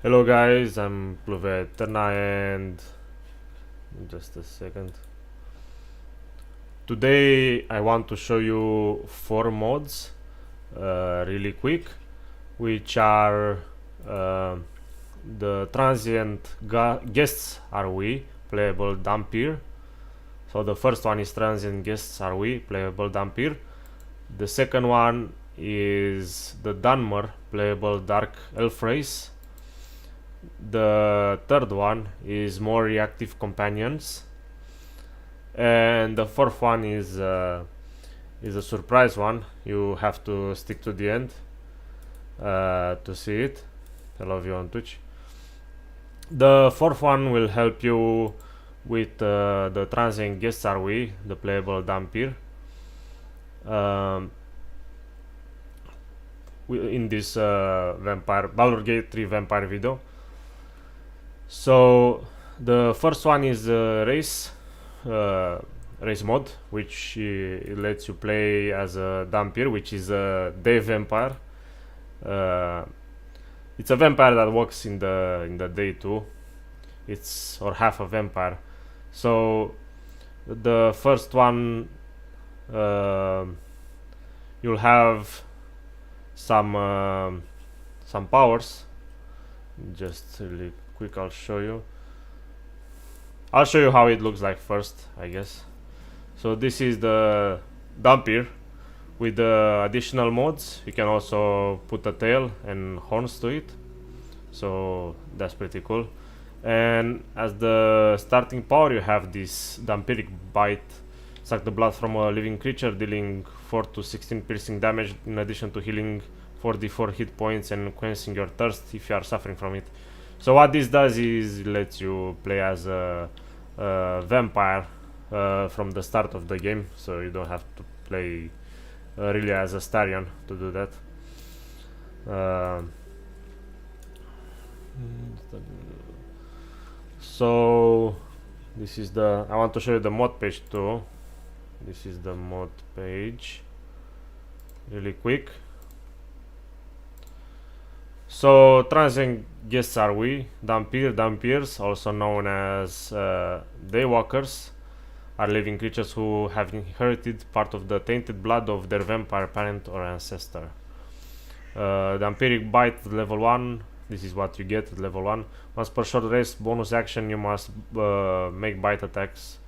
Hello guys, I'm Pluvia Aeterna and just a second. Today I want to show you 4 mods really quick, which are the transient guests are we, playable Dunmer. So the first one is transient guests are we, playable Dunmer. The second one is the Dunmer, playable dark elf race. The third one is more reactive companions, and the fourth one is a surprise one. You have to stick to the end to see it. I love you on Twitch. The fourth one will help you with the transient guests are we, the playable Dunmer. In this vampire Baldur Gate 3 vampire video. So the first one is race mod, which lets you play as a Dunmer, which is a day vampire. It's a vampire that walks in the day too. It's or half a vampire. So the first one, you'll have some powers. Just really quick, I'll show you how it looks like first, I guess. So this is the Dunmer with the additional mods. You can also put a tail and horns to it, so that's pretty cool. And as the starting power, you have this Dunmeric bite. Suck the blood from a living creature, dealing 4 to 16 piercing damage, in addition to healing 44 hit points and quenching your thirst if you are suffering from it. So what this does is it lets you play as a vampire from the start of the game, so you don't have to play really as a Starion to do that. So this is I want to show you the mod page too. This is the mod page really quick. So transient guests are we, Dunmers, also known as Daywalkers, are living creatures who have inherited part of the tainted blood of their vampire parent or ancestor. Dunmeric bite level 1. This is what you get at level 1. Once per short rest bonus action, you must make bite attacks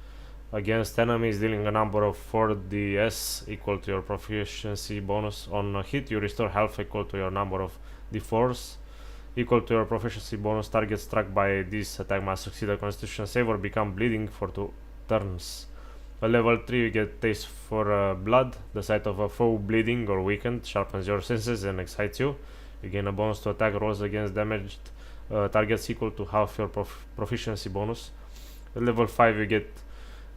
against enemies, dealing a number of 4ds equal to your proficiency bonus. On a hit, you restore health equal to your number of d4s equal to your proficiency bonus. Target struck by this attack must succeed a constitution save or become bleeding for 2 turns. At level 3, you get taste for blood. The sight of a foe bleeding or weakened sharpens your senses and excites you. You gain a bonus to attack rolls against damaged targets equal to half your proficiency bonus. At level 5, you get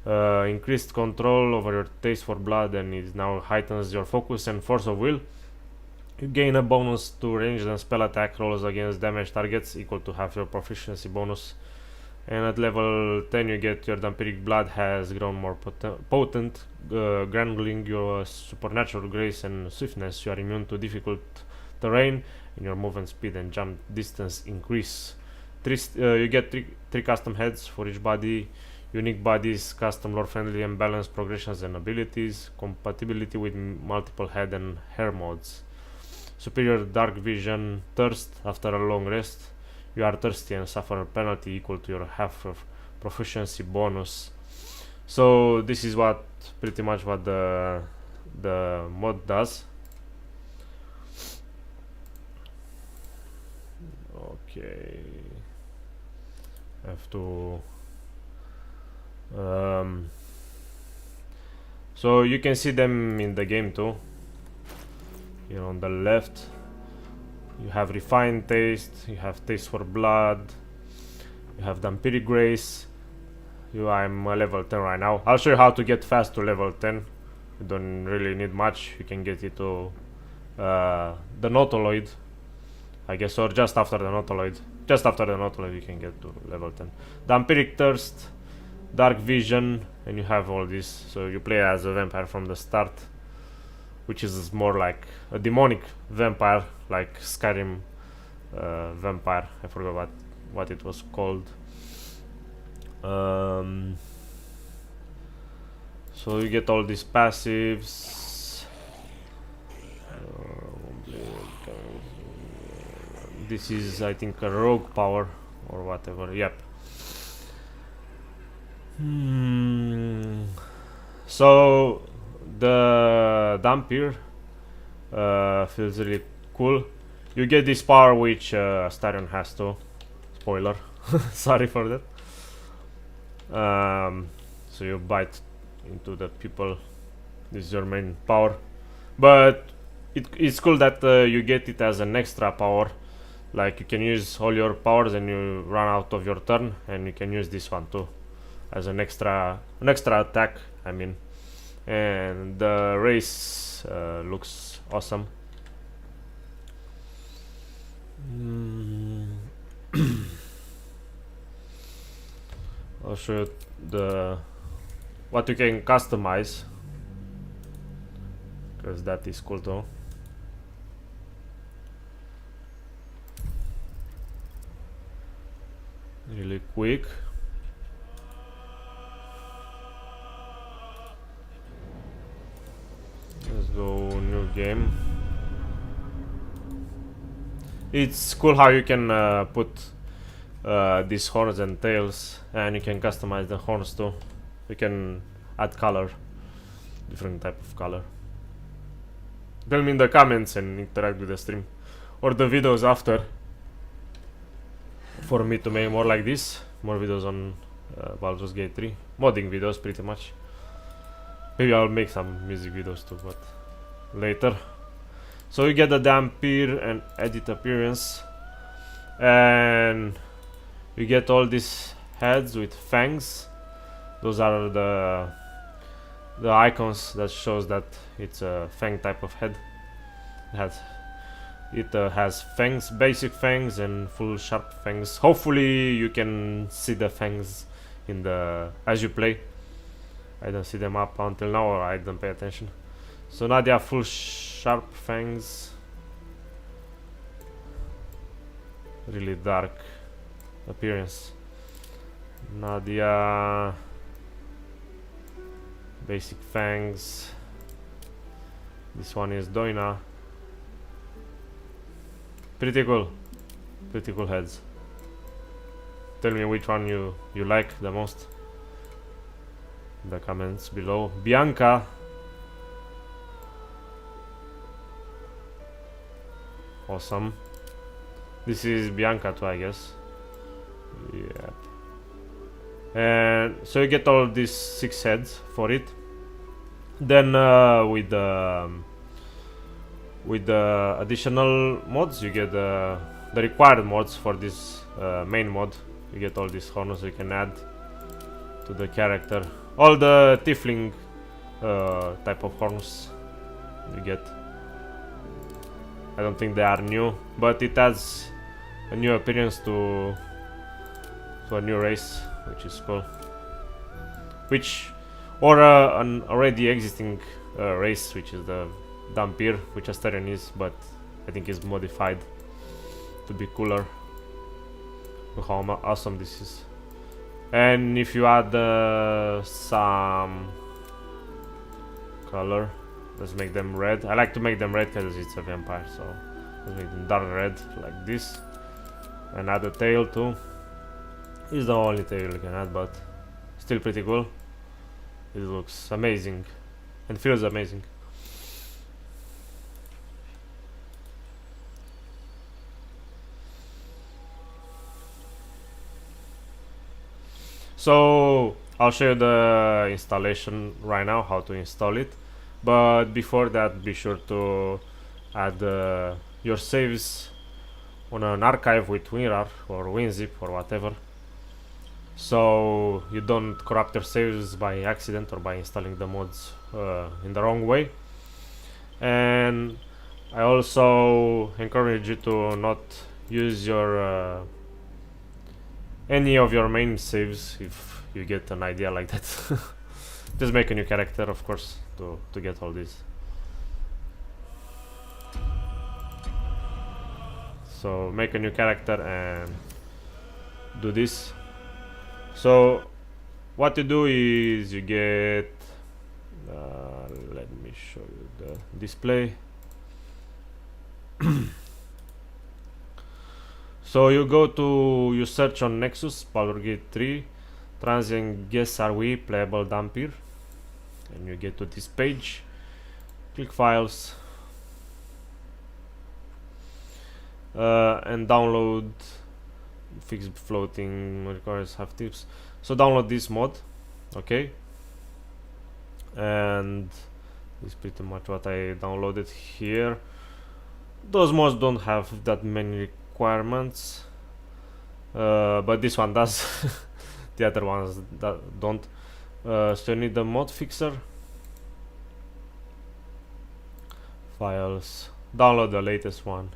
increased control over your taste for blood, and it now heightens your focus and force of will. You gain a bonus to ranged and spell attack rolls against damaged targets equal to half your proficiency bonus. And at level 10, you get your Dunmeric blood has grown more potent, granting your supernatural grace and swiftness. You are immune to difficult terrain, and your movement speed and jump distance increase. You get 3 custom heads for each body, unique bodies, custom lore-friendly and balanced progressions and abilities, compatibility with multiple head and hair mods. Superior dark vision, thirst after a long rest. You are thirsty and suffer a penalty equal to your half of proficiency bonus. So this is pretty much what the mod does. Okay, I have to so you can see them in the game too. Here on the left, you have refined taste, you have taste for blood, you have Dunmeric grace. I'm level 10 right now. I'll show you how to get fast to level 10. You don't really need much. You can get it to the Nautiloid, I guess, or just after the Nautiloid. Just after the Nautiloid, you can get to level 10. Dunmeric thirst, dark vision, and you have all this. So you play as a vampire from the start, which is more like a demonic vampire, like Skyrim vampire. I forgot what it was called. So you get all these passives. This is, I think, a rogue power or whatever. Yep. So the Dunmer feels really cool. You get this power which Astarion has too. Spoiler. Sorry for that. So you bite into the people. This is your main power. But it's cool that you get it as an extra power. Like you can use all your powers and you run out of your turn, and you can use this one too as an extra attack, I mean. And the race looks awesome. I'll show you what you can customize, because that is cool too. Really quick. Let's go new game. It's cool how you can put these horns and tails, and you can customize the horns too. You can add color, different type of color. Tell me in the comments and interact with the stream or the videos after, for me to make more like this, more videos on Baldur's Gate 3, modding videos pretty much. Maybe I'll make some music videos too, but later. So you get the Dunmer and edit appearance, and you get all these heads with fangs. Those are the icons that shows that it's a fang type of head. It has fangs, basic fangs and full sharp fangs. Hopefully you can see the fangs in the as you play. I don't see them up until now, or I don't pay attention. So now they have full sharp fangs. Really dark appearance. Nadia, basic fangs. This one is Doina. Pretty cool heads. Tell me which one you like the most in the comments below. Bianca. Awesome. This is Bianca too, I guess. Yep. And so you get all these 6 heads for it. Then with the additional mods, you get the required mods for this main mod. You get all these horns you can add to the character. All the tiefling type of horns you get. I don't think they are new, but it adds a new appearance to a new race, which is cool. Or an already existing race, which is the Dunmer, which Astarion is, but I think is modified to be cooler. Look how awesome this is. And if you add some color, let's make them red. I like to make them red because it's a vampire, so let's make them dark red like this. And add a tail too. It's the only tail you can add, but still pretty cool. It looks amazing and feels amazing. So I'll show you the installation right now, how to install it. But before that, be sure to add your saves on an archive with WinRAR or WinZip or whatever, so you don't corrupt your saves by accident or by installing the mods in the wrong way. And I also encourage you to not use your any of your main saves if you get an idea like that. Just make a new character, of course, to get all this. So make a new character and do this. So what you do is you get let me show you the display. So you go to, you search on Nexus, Baldur Gate 3, transient guests are we, playable Dunmer, and you get to this page, click files, and download fixed floating requires half tips. So download this mod, okay, and this is pretty much what I downloaded here. Those mods don't have that many requirements, but this one does. The other ones that don't. So you need the mod fixer, files, download the latest one.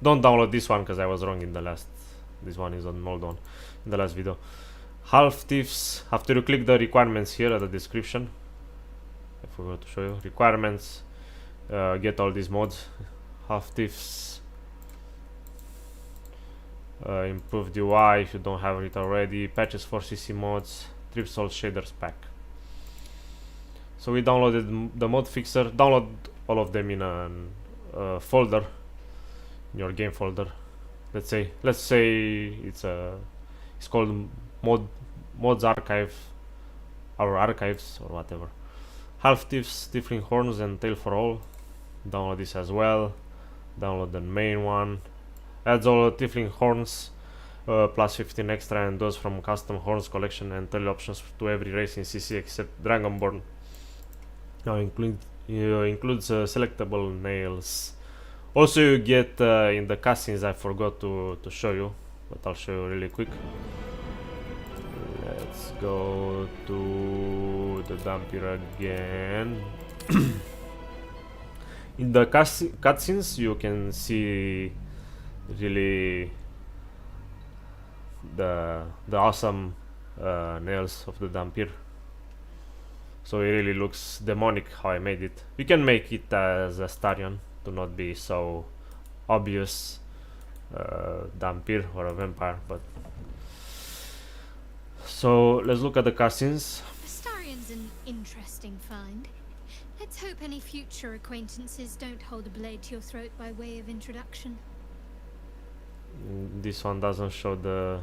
Don't download this one because I was wrong in the last. This one is an old one in the last video. Half thieves. After you click the requirements here at the description, I forgot to show you requirements. Get all these mods. Half thieves. Improved UI if you don't have it already. Patches for CC mods. Tripsol shaders pack. So we downloaded the mod fixer. Download all of them in a folder, in your game folder. Let's say it's called mods archive, or archives, or whatever. Half thieves, tiefling horns, and tail for all. Download this as well. Download the main one. Adds all the tiefling horns, plus 15 extra, and those from custom horns collection and tail options to every race in CC except Dragonborn. Now includes selectable nails. Also you get in the cutscenes, I forgot to show you, but I'll show you really quick. Let's go to the Dunmer again. In the cutscenes you can see really the awesome nails of the Dunmer. So it really looks demonic how I made it. You can make it as a Starion to not be so obvious Dunmer or a vampire, but so let's look at the cutscenes. Astarion's an interesting find. Let's hope any future acquaintances don't hold a blade to your throat by way of introduction. This one doesn't show the...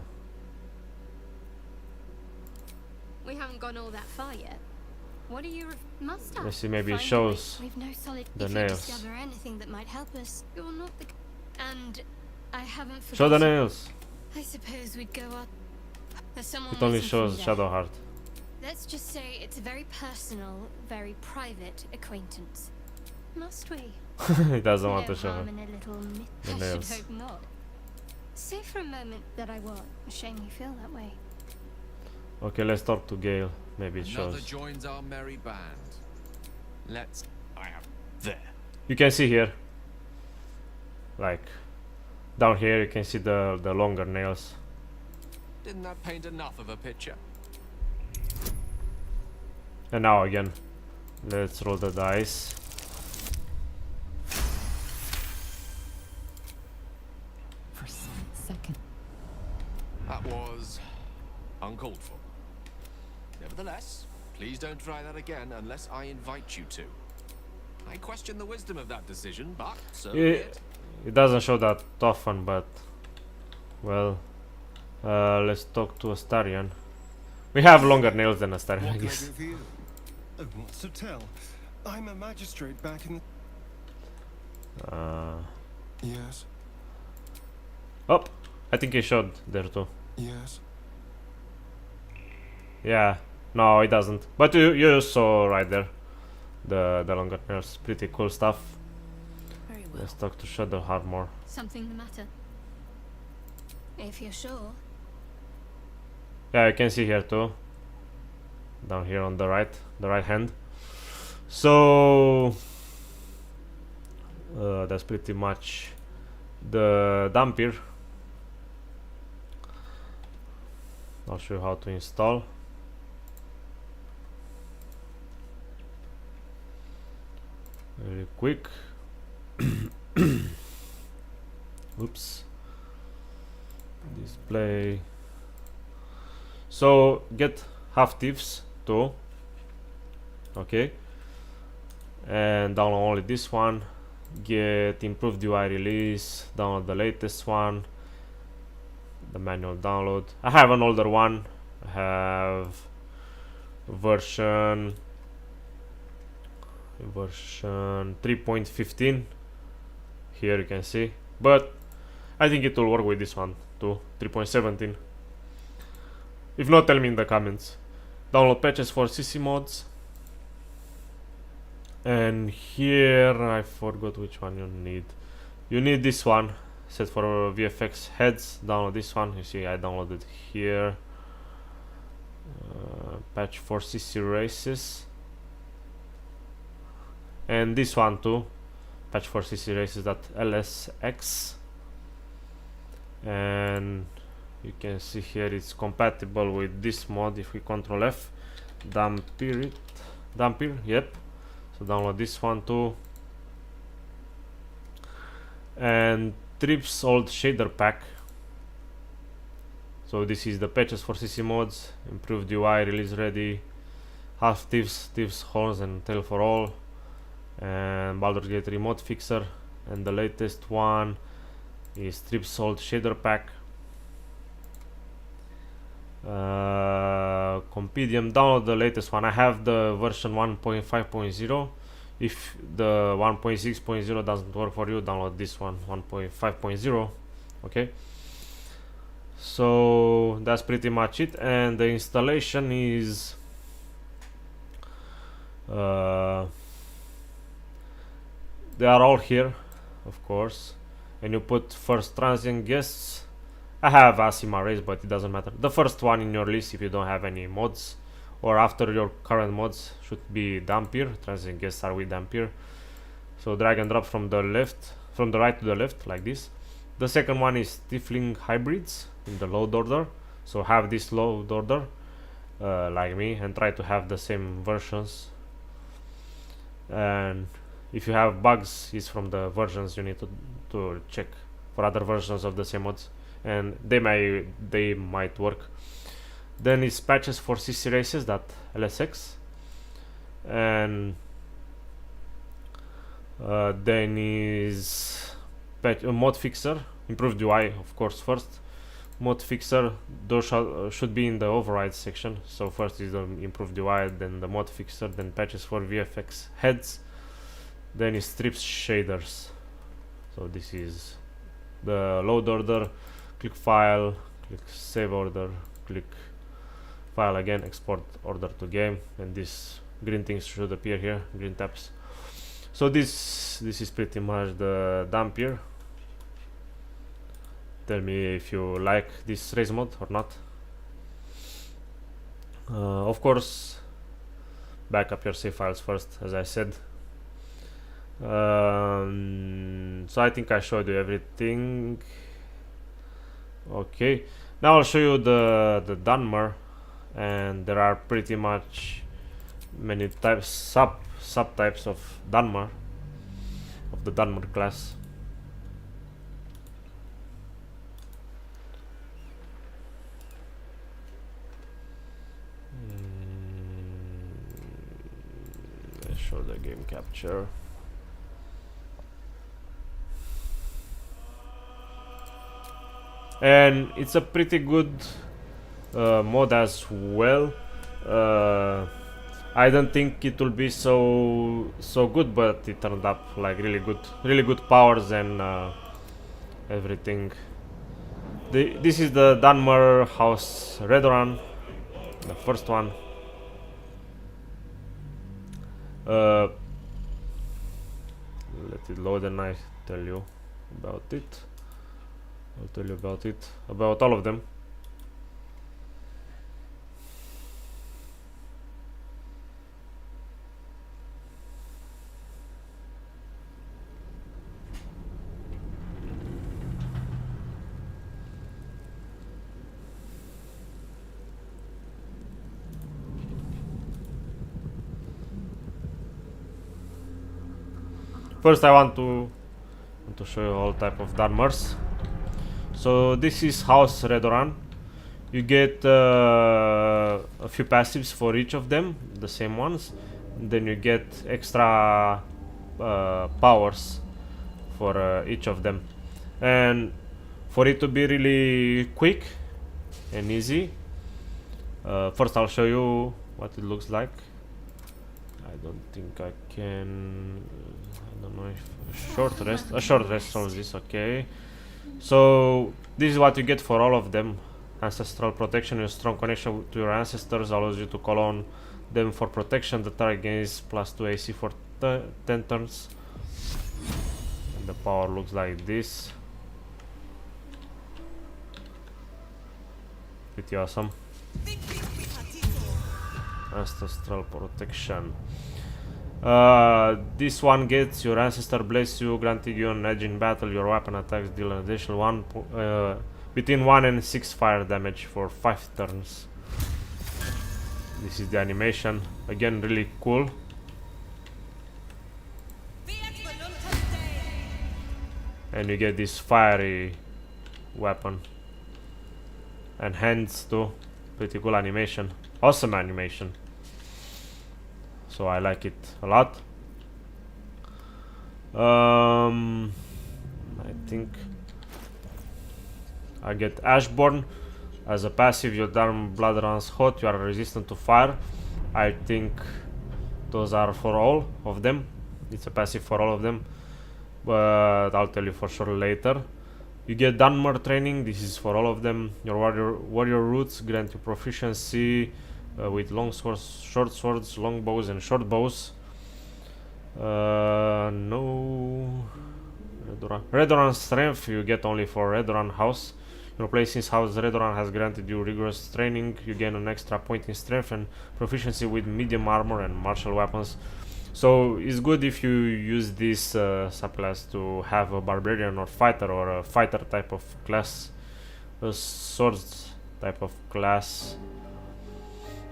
We haven't gone all that far yet. What do you must have? Let's see, maybe it shows We've no solid. the if nails. you discover anything that might help us, you're not the. And I haven't forgotten. Show the nails. I suppose we'd go on. There's someone It only waiting for me shows there. Shadowheart. Let's just say it's a very personal, very private acquaintance. Must we? He doesn't want No to show her harm in a little the I nails. should hope not. Say for a moment that I won't. A shame you feel that way. Okay, let's talk to Gale. Maybe it Another shows. joins our merry band. Let's. I have there. You can see here, like down here, you can see the longer nails. Didn't that paint enough of a picture? And now again, let's roll the dice. For a second. That was uncalled for. Nevertheless, please don't try that again unless I invite you to. I question the wisdom of that decision, but so be it. It doesn't show that often, but well, let's talk to Astarion. We have longer nails than Astarion, I What can I guess. do for you? Oh, what's to tell? I'm a magistrate back in the... Yes, Oh, I think he showed there too. yes. Yeah, no, it doesn't. But you saw right there the longer nails. Pretty cool stuff. Very well. Let's talk to Shadowheart more. Something the matter? If you're sure. Yeah, you can see here too. Down here on the right hand. So that's pretty much the Dunmer. I'll show you how to install. Very quick. Oops. Display. So get half thieves too. Okay. And download only this one. Get improved UI release. Download the latest one. The manual download. I have an older one. I have version 3.15. Here you can see, but I think it will work with this one too, 3.17. If not, tell me in the comments. Download patches for CC mods. And here I forgot which one you need. You need this one, set for VFX heads. Download this one. You see I downloaded here. Patch for CC races. And this one too, patch for CC races.lsx. And you can see here it's compatible with this mod. If we Ctrl F, Dunmer, yep. So download this one too. And Trips old shader pack. So this is the patches for CC mods, improved UI, release ready, half thieves horns and tail for all, and Baldur's Gate remote fixer. And the latest one is Trips old shader pack. Compendium, download the latest one. I have the version 1.5.0. If the 1.6.0 doesn't work for you, download this one, 1.5.0. Okay, so that's pretty much it. And the installation is they are all here, of course. And you put first transient guests. I have Asima race, but it doesn't matter. The first one in your list, if you don't have any mods, or after your current mods, should be Dunmer. Transient guests are with Dunmer. So drag and drop from the left, from the right to the left, like this. The second one is Tiefling hybrids in the load order. So have this load order, like me, and try to have the same versions. And if you have bugs, it's from the versions you need to check for other versions of the same mods, and they might work. Then it's patches for CC races.lsx, and then is mod fixer, improved UI, of course. First mod fixer, those should be in the override section. So first is the improved UI, then the mod fixer, then patches for VFX heads, then is strips shaders. So this is the load order. Click file, click save order, click file again, export order to game, and these green things should appear here, green tabs. So this is pretty much the Dunmer. Tell me if you like this race mod or not. Of course, back up your save files first, as I said. So I think I showed you everything. Okay, now I'll show you the Dunmer, and there are pretty much many types, subtypes of Dunmer, of the Dunmer class. Let's show the game capture. And it's a pretty good mod as well. I don't think it will be so good, but it turned up like really good powers and everything. This is the Dunmer House Redoran, the first one. Let it load and I tell you about it. I'll tell you about all of them. First I want to show you all type of Dunmers So this is House Redoran. You get a few passives for each of them, the same ones. Then you get extra powers for each of them. And for it to be really quick and easy, first I'll show you what it looks like. I don't think I can. I don't know if a short rest solves this. Okay, so this is what you get for all of them. Ancestral protection and strong connection to your ancestors allows you to call on them for protection. The target gains +2 AC for 10 turns. And the power looks like this. Pretty awesome. Ancestral protection. This one gets your ancestor bless you, granting you an edge in battle. Your weapon attacks deal an additional between 1 and 6 fire damage for 5 turns. This is the animation. Again, really cool. And you get this fiery weapon. And hands too. Pretty cool animation. Awesome animation. So I like it a lot. I think I get Ashborn as a passive. Your dark blood runs hot. You are resistant to fire. I think those are for all of them. It's a passive for all of them, but I'll tell you for sure later. You get Dunmer training. This is for all of them. Your warrior roots grant you proficiency with long swords, short swords, long bows, and short bows. No. Redoran strength you get only for Redoran house. Your place in house Redoran has granted you rigorous training. You gain an extra point in strength and proficiency with medium armor and martial weapons. So it's good if you use this subclass to have a barbarian or fighter or a fighter type of class, a swords type of class,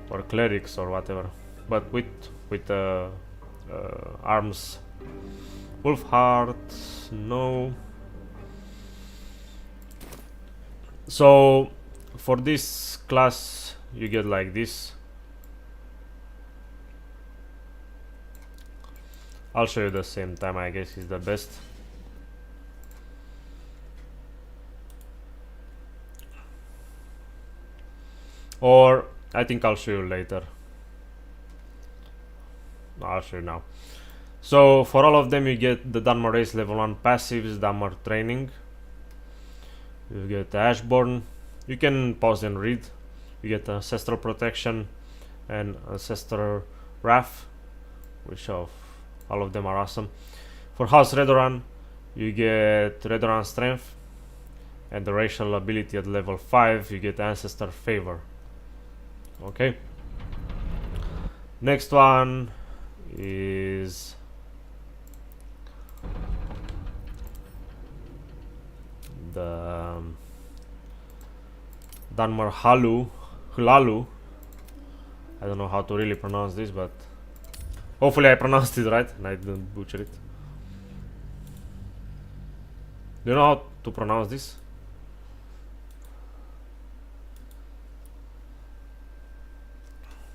or clerics or whatever, but with arms. Wolfheart, no. So for this class you get like this. I'll show you the same time, I guess is the best. Or I think I'll show you later. No, I'll show you now. So for all of them you get the Dunmer race level 1 passives, Dunmer training. You get Ashborn. You can pause and read. You get Ancestral Protection and Ancestor Wrath, which all of them are awesome. For House Redoran you get Redoran Strength, and the racial ability at level 5 you get Ancestor Favor. Okay. Next one is the Dunmer Hlalu. I don't know how to really pronounce this, but hopefully I pronounced it right and I didn't butcher it. Do you know how to pronounce this?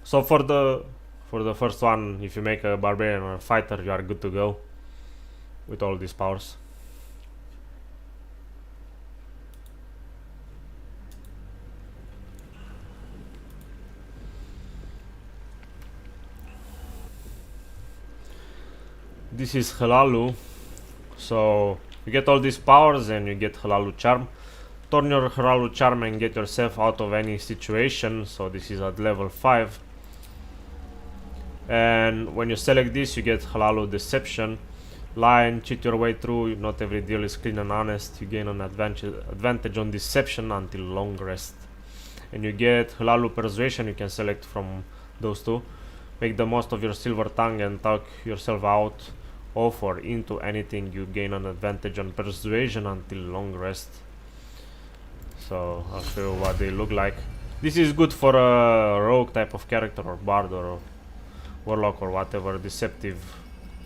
So for the first one, if you make a barbarian or a fighter, you are good to go with all these powers. This is Hlalu. So you get all these powers and you get Hlalu Charm. Turn your Hlalu Charm and get yourself out of any situation. So this is at level 5. And when you select this, you get Hlalu Deception. Lie and cheat your way through. Not every deal is clean and honest. You gain an advantage on Deception until long rest. And you get Hlalu Persuasion. You can select from those two. Make the most of your silver tongue and talk yourself out of or into anything. You gain an advantage on Persuasion until long rest. So I'll show you what they look like. This is good for a rogue type of character or bard or warlock or whatever deceptive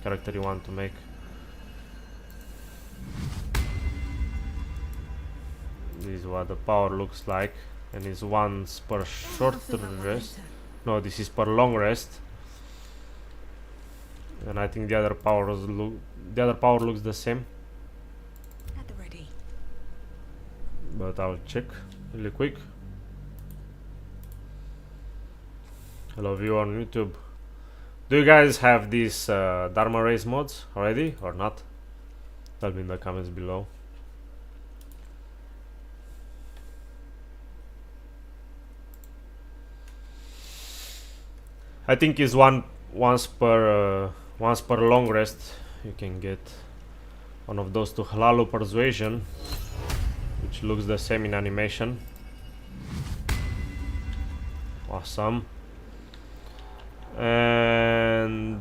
character you want to make. This is what the power looks like, and it's once per short rest. No, this is per long rest. And I think the other power looks the same. At the ready. But I'll check really quick. Hello viewer on YouTube. Do you guys have these Dunmer race mods already or not? Tell me in the comments below. I think it's once per long rest you can get one of those to Hlalu Persuasion, which looks the same in animation. Awesome. And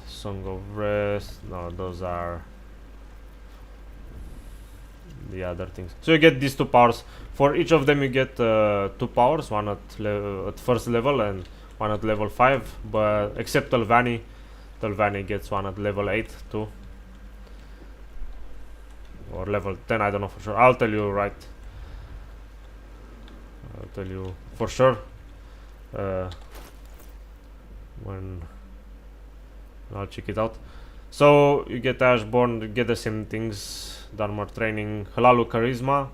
Song of Rest. No, those are the other things. So you get these 2 powers. For each of them you get 2 powers, one at first level and one at level 5, but except Telvanni gets one at level 8 too, or level 10, I don't know for sure. I'll tell you for sure when I'll check it out. So you get Ashborn, you get the same things. Dunmer training, Hlalu Charisma.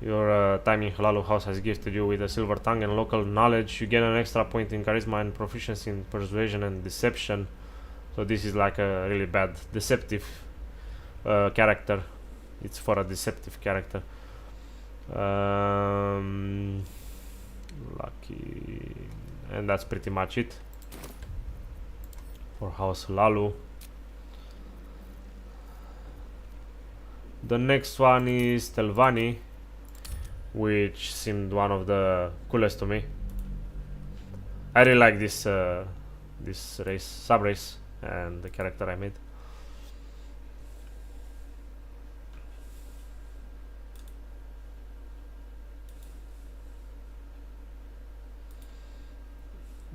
Your time in Hlalu house has gifted you with a silver tongue and local knowledge. You gain an extra point in charisma and proficiency in persuasion and deception. So this is like a really bad deceptive character. It's for a deceptive character. Lucky, and that's pretty much it for House Hlalu. The next one is Telvanni, which seemed one of the coolest to me. I really like this sub-race and the character I made.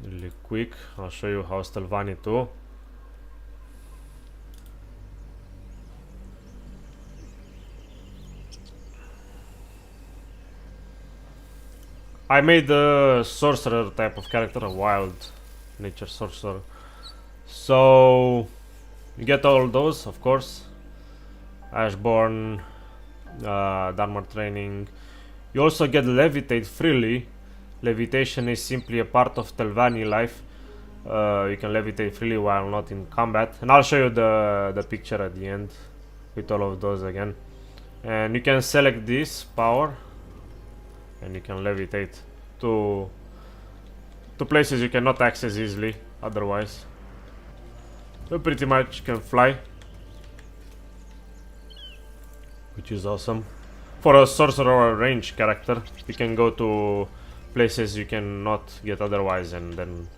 Really quick, I'll show you how Telvanni too. I made the sorcerer type of character, a wild nature sorcerer. So you get all those, of course. Ashborn, Dunmer training. You also get levitate freely. Levitation is simply a part of Telvanni life. You can levitate freely while not in combat, and I'll show you the picture at the end with all of those again. And you can select this power, and you can levitate to places you cannot access easily otherwise. So pretty much can fly, which is awesome. For a sorcerer or a range character, you can go to places you cannot get otherwise and then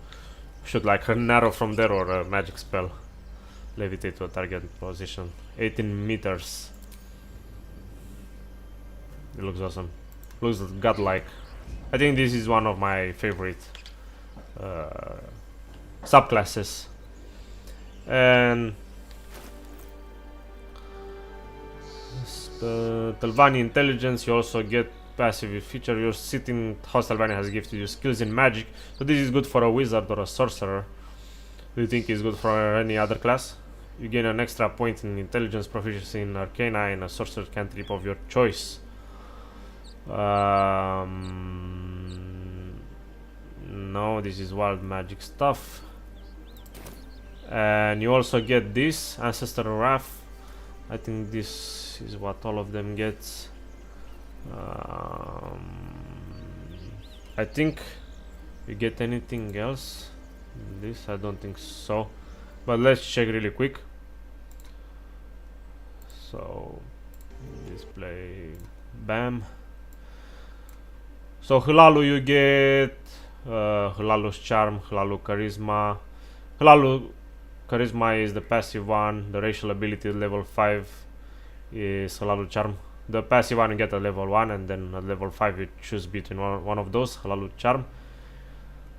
shoot like an arrow from there or a magic spell. Levitate to a target position. 18 meters. It looks awesome. Looks godlike. I think this is one of my favorite subclasses. And Telvanni intelligence, you also get passive feature. Your sitting house Telvanni has gifted you skills in magic, so this is good for a wizard or a sorcerer. Do you think it's good for any other class? You gain an extra point in intelligence, proficiency in arcana, and a sorcerer cantrip of your choice. No, this is wild magic stuff. And you also get this Ancestral Wrath. I think this is what all of them get. I think you get anything else in this. I don't think so, but let's check really quick. So display, bam. So Hlalu, you get Hlalu's charm, Hlalu charisma. Hlalu charisma is the passive one. The racial ability level 5 is Hlalu charm. The passive one you get at level 1, and then at level 5 you choose between one of those, Hlalu charm,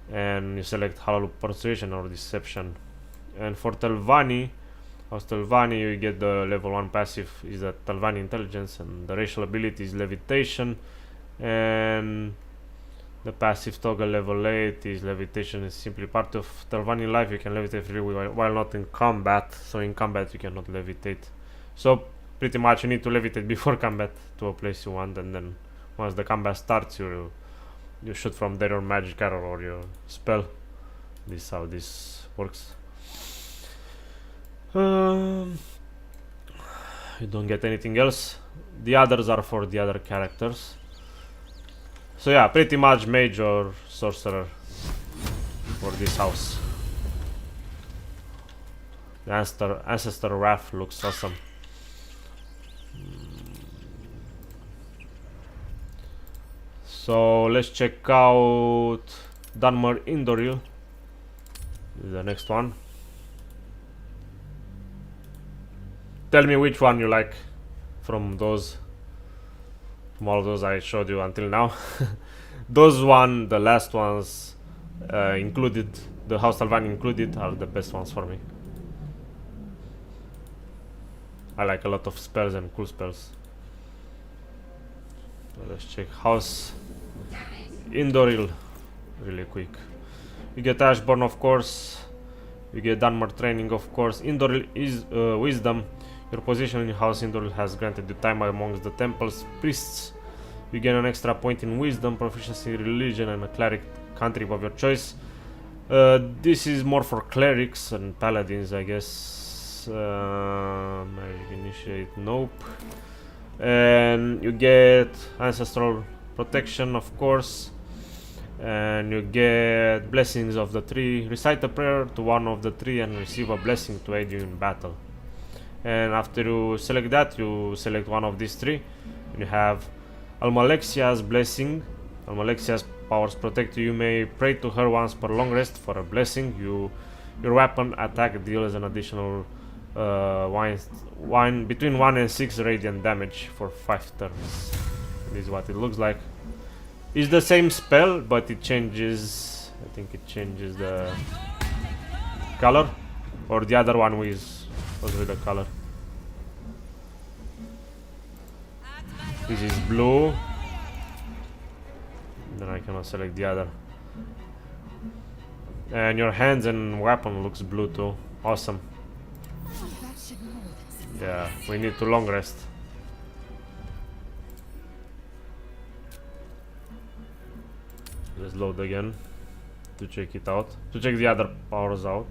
and you select Hlalu persuasion or deception. And for Telvanni, House Telvanni, you get the level 1 passive is the Telvanni Intelligence, and the racial ability is Levitation, and the passive toggle level 8 is Levitation. Is simply part of Telvanni life. You can levitate freely while not in combat, so in combat you cannot levitate. So pretty much you need to levitate before combat to a place you want, and then once the combat starts you shoot from there your magic arrow or your spell. This is how this works. You don't get anything else. The others are for the other characters. So yeah, pretty much mage or sorcerer for this house. The Ancestor Wrath looks awesome. So let's check out Dunmer Indoril. This is the next one. Tell me which one you like from all those I showed you until now. Those the last ones included, the House Telvanni included, are the best ones for me. I like a lot of spells and cool spells. So let's check House Indoril really quick. You get Ashborn, of course. You get Dunmer Training, of course. Indoril is Wisdom. Your position in House Indoril has granted you time amongst the temple's priests. You gain an extra point in Wisdom, Proficiency in Religion, and a Cleric cantrip of your choice. This is more for clerics and paladins, I guess. Magic Initiate, nope. And you get Ancestral Protection, of course. And you get Blessings of the Tree. Recite a prayer to one of the three and receive a blessing to aid you in battle. And after you select that, you select one of these three. And you have Almalexia's Blessing. Almalexia's powers protect you. You may pray to her once per long rest for a blessing. Your weapon attack deals an additional between 1 and 6 radiant damage for 5 turns. This is what it looks like. It's the same spell, but it changes. I think it changes the color, or the other one was with the color. This is blue. Then I cannot select the other. And your hands and weapon looks blue too. Awesome. Yeah, we need to long rest. Let's load again to check it out. To check the other powers out.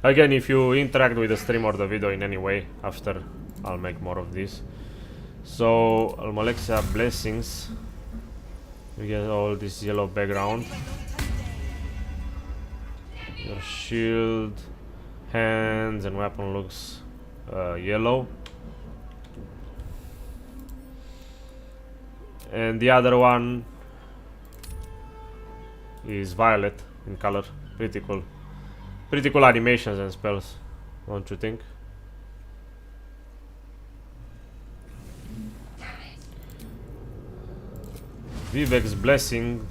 Again, if you interact with the stream or the video in any way, after I'll make more of this. So, Almalexia Blessings. You get all this yellow background. Your shield, hands and weapon looks yellow. And the other one is violet in color. Pretty cool. Pretty cool animations and spells, don't you think? Vivek's Blessing.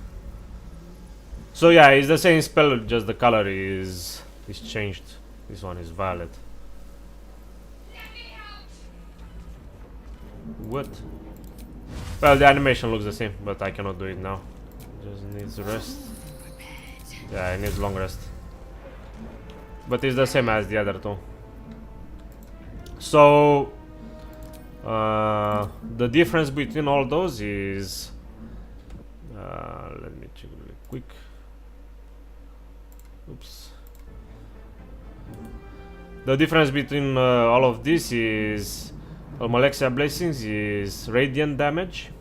So yeah, it's the same spell, just the color is changed. This one is violet. What? Well, the animation looks the same, but I cannot do it now. Just needs rest. Yeah, it needs long rest. But it's the same as the other two. So the difference between all those is let me check really quick. Oops. The difference between all of this is Almalexia Blessings is radiant damage.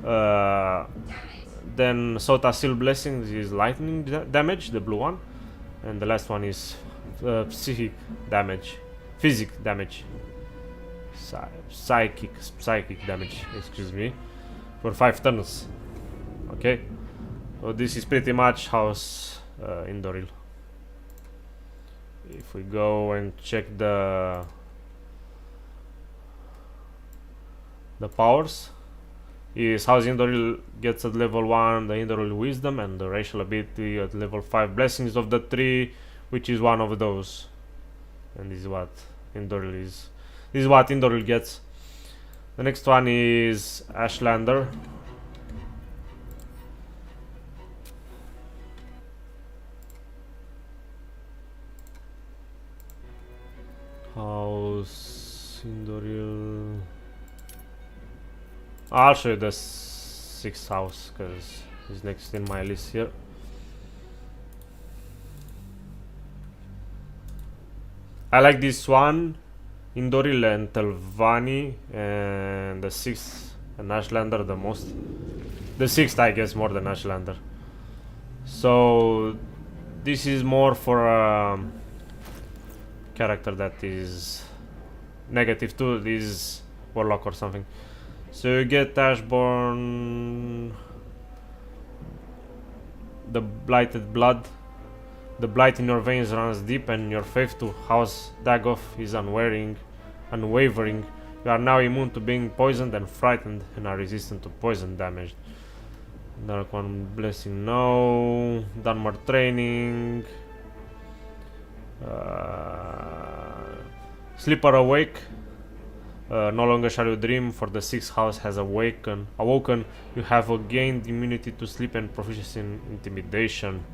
Then Sotasil Blessings is lightning damage, the blue one. And the last one is psychic damage. Physic damage. Psychic damage, excuse me. For 5 turns. Okay. So this is pretty much House Indoril. If we go and check the powers, is House Indoril gets at level 1 the Indoril Wisdom and the racial ability at level 5 Blessings of the Tree, which is one of those. And this is what Indoril is. This is what Indoril gets. The next one is Ashlander. House Indoril. I'll show you the 6th house because it's next in my list here. I like this one, Indoril and Telvanni, and the 6th and Ashlander the most. The 6th I guess more than Ashlander. So this is more for a character that is negative to this warlock or something. So you get Ashborn, the Blighted Blood. The blight in your veins runs deep, and your faith to House Dagoth is unwavering. You are now immune to being poisoned and frightened, and are resistant to poison damage. Dark One Blessing, no. Dunmer Training. Sleeper Awake. No longer shall you dream, for the 6th house has awoken. You have gained immunity to sleep and proficiency in intimidation.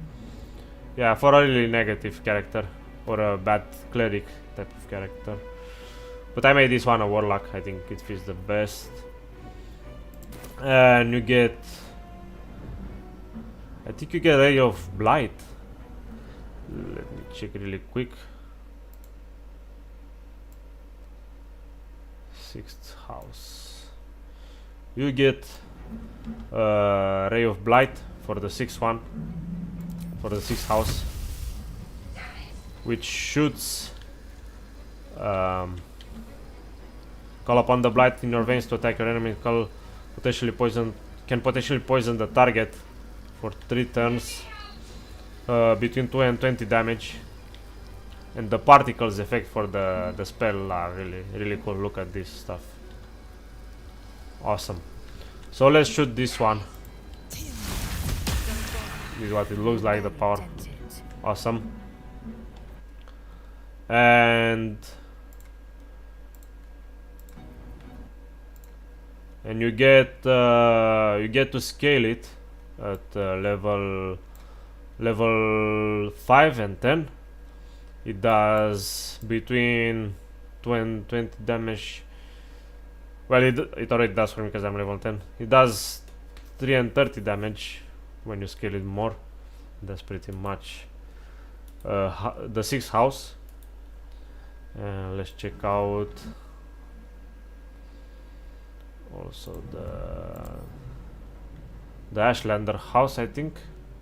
Yeah, for a really negative character or a bad cleric type of character. But I made this one a warlock. I think it fits the best. And you get, I think you get Ray of Blight. Let me check really quick. 6th house. You get Ray of Blight for the 6th one, for the 6th house, which shoots call upon the blight in your veins to attack your enemy. Can potentially poison the target for 3 turns, between 2 and 20 damage. And the particles effect for the spell are really cool. Look at this stuff. Awesome. So let's shoot this one. This is what it looks like, the power. Awesome. And you get to scale it at level 5 and 10. It does between 2 and 20 damage. Well, it already does for me because I'm level 10. It does 3 and 30 damage when you scale it more. That's pretty much the 6th house. Let's check out also the Ashlander house, I think,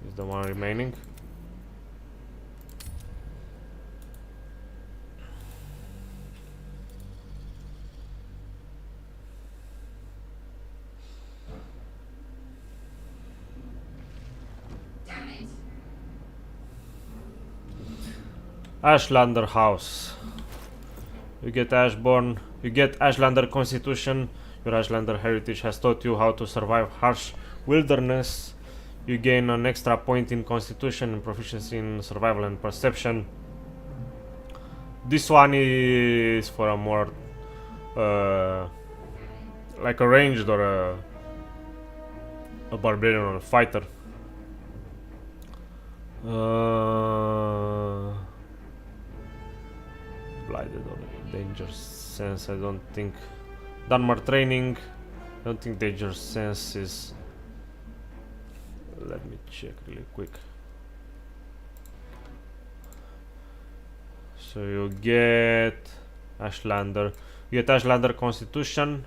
is the one remaining. Ashlander house. You get Ashborn. You get Ashlander Constitution. Your Ashlander heritage has taught you how to survive harsh wilderness. You gain an extra point in Constitution and proficiency in survival and perception. This one is for a more like a ranged or a barbarian or a fighter. Blighted or danger sense, I don't think. Dunmer Training, I don't think danger sense is. Let me check really quick. So you get Ashlander. You get Ashlander Constitution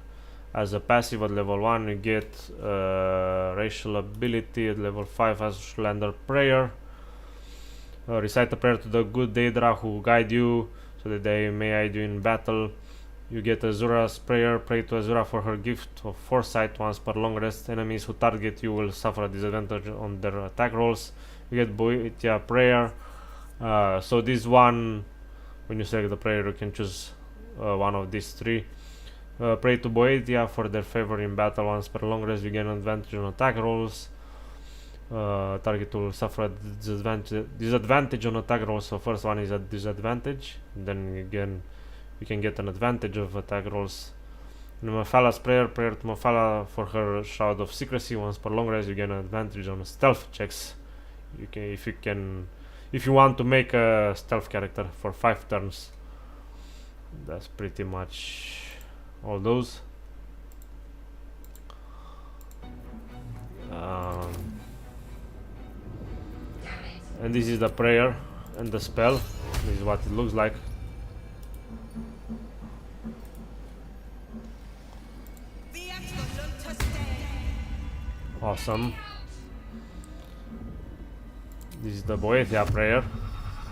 as a passive at level 1. You get racial ability at level 5 as Ashlander Prayer. Recite a prayer to the good Daedra who guide you, so that they may aid you in battle. You get Azura's Prayer. Pray to Azura for her gift of foresight once per long rest. Enemies who target you will suffer a disadvantage on their attack rolls. You get Boetia Prayer. So this one, when you select the prayer, you can choose one of these 3. Pray to Boetia for their favor in battle. Once per long rest you gain advantage on attack rolls. Target will suffer a disadvantage on attack rolls, so first one is a disadvantage, then again you can get an advantage of attack rolls. Mephalla's prayer to Mephalla for her Shroud of Secrecy. Once per long rest you gain an advantage on stealth checks. If you want to make a stealth character for 5 turns. That's pretty much all those. And this is the prayer and the spell. This is what it looks like. Awesome. This is the Boetia prayer.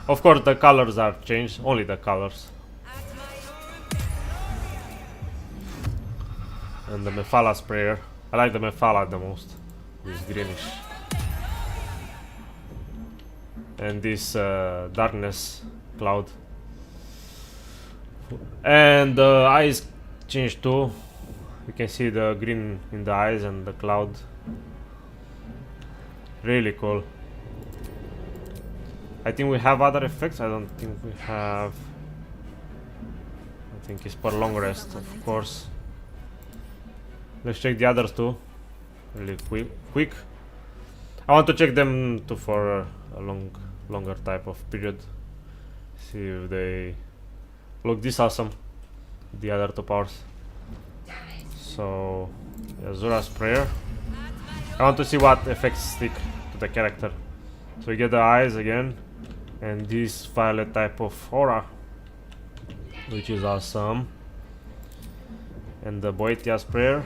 Of course the colors are changed, only the colors. And the Mephalla's prayer. I like the Mephalla the most. This greenish. And this darkness cloud. And the eyes changed too. You can see the green in the eyes and the cloud. Really cool. I think we have other effects. I don't think we have. I think it's per long rest, of course. Let's check the others too. Really quick. I want to check them too for a longer type of period. See if they look this awesome. The other two powers. So, Azura's prayer. I want to see what effects stick to the character. So you get the eyes again, and this violet type of aura, which is awesome. And the Boetia's prayer.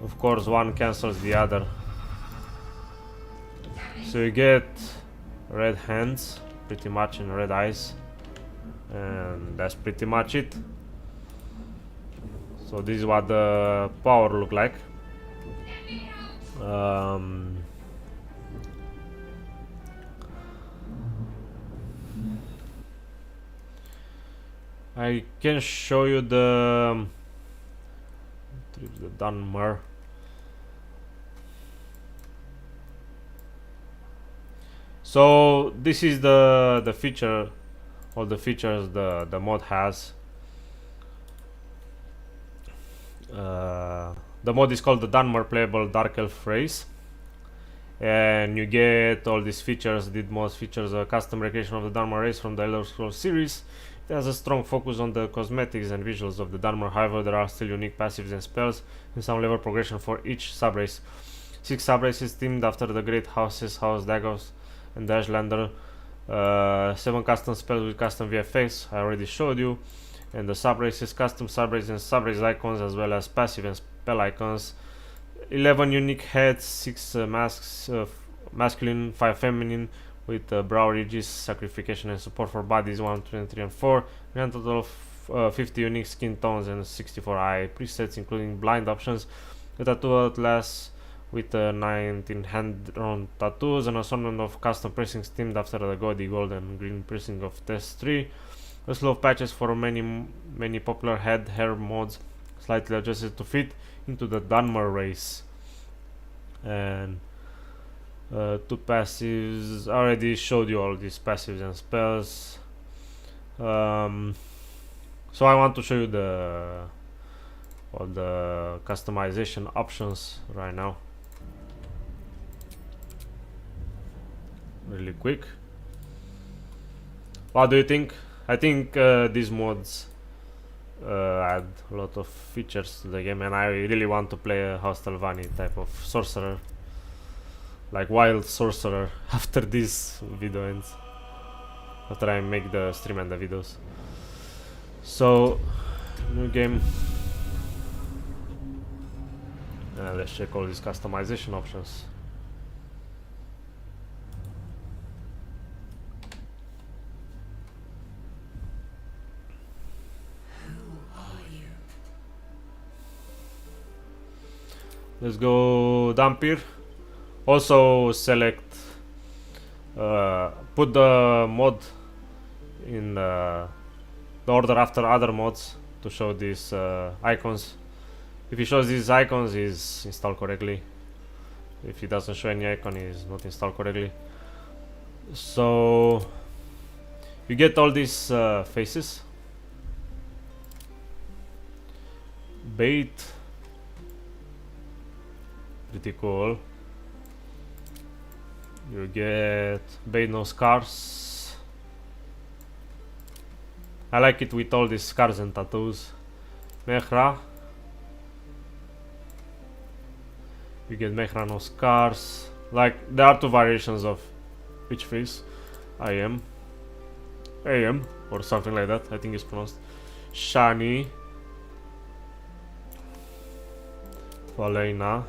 Of course, one cancels the other. So you get red hands, pretty much, and red eyes. And that's pretty much it. So this is what the power look like. I can show you the Dunmer. So this is the feature, all the features the mod has. The mod is called the Dunmer Playable Dark Elf Race, and you get all these features. Most features a custom recreation of the Dunmer race from the Elder Scrolls series. It has a strong focus on the cosmetics and visuals of the Dunmer. However, there are still unique passives and spells and some level progression for each subrace. 6 subraces themed after the great houses, House Dagos and the Ashlander. 7 custom spells with custom VFX, I already showed you. And the subraces, custom subraces and subrace icons, as well as passive and spell icons. 11 unique heads, 6 masks, masculine, 5 feminine, with brow ridges, sacrification and support for bodies 1, 2, 3 and 4. Grand total of 50 unique skin tones and 64 eye presets, including blind options. The tattoo atlas with 19 hand-drawn tattoos, an assortment of custom piercings themed after the gaudy gold and green piercing of Test 3. A slew of patches for many popular head hair mods, slightly adjusted to fit into the Dunmer race. And 2 passives. I already showed you all these passives and spells. So I want to show you all the customization options right now. Really quick. What do you think? I think these mods add a lot of features to the game, and I really want to play a Hostelvani type of sorcerer, like wild sorcerer, after this video ends, after I make the stream and the videos. So, new game. Let's check all these customization options. Let's go Dunmer. Also select, put the mod in the order after other mods to show these icons. If he shows these icons, he's installed correctly. If he doesn't show any icon, he's not installed correctly. So you get all these faces. Bait, pretty cool. You get bait no scars. I like it with all these scars and tattoos. Mehra. You get Mehra no scars. Like, there are two variations of which face. AM, or something like that, I think it's pronounced. Shani. Valena,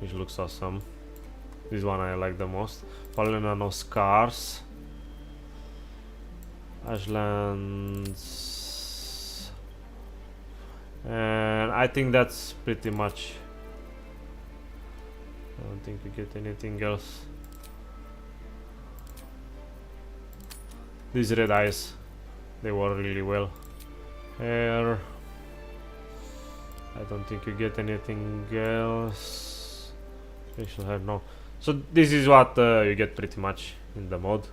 which looks awesome. This one I like the most. Valena no scars. Ashlands. And I think that's pretty much. I don't think you get anything else. These red eyes, they work really well. Hair. I don't think you get anything else. Facial hair, no. So this is what you get pretty much in the mod.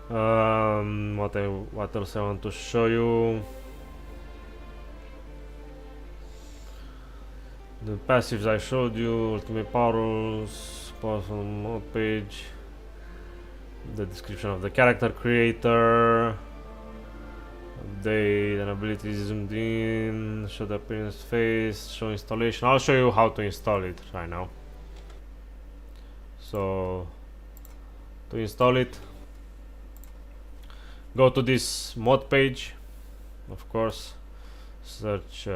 What else I want to show you? The passives I showed you, ultimate powers, powerful mod page, the description of the character creator, update and abilities zoomed in, show the appearance face, show installation. I'll show you how to install it right now. So to install it, go to this mod page, of course, search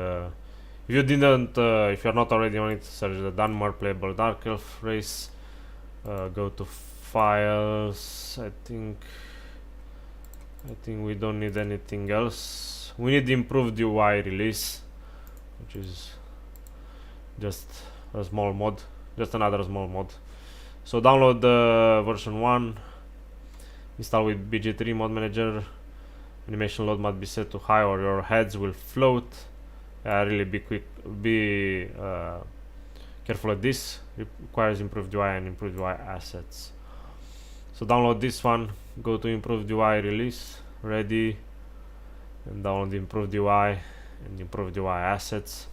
if you didn't, if you're not already on it, search the Dunmer playable Dark Elf race. Go to files. I think we don't need anything else. We need the improved UI release, which is just a small mod, just another small mod. So download the version 1, install with BG3 mod manager. Animation load must be set to high or your heads will float. Really be careful at this. Requires improved UI and improved UI assets. So download this one, go to improved UI release, ready, and download the improved UI and improved UI assets.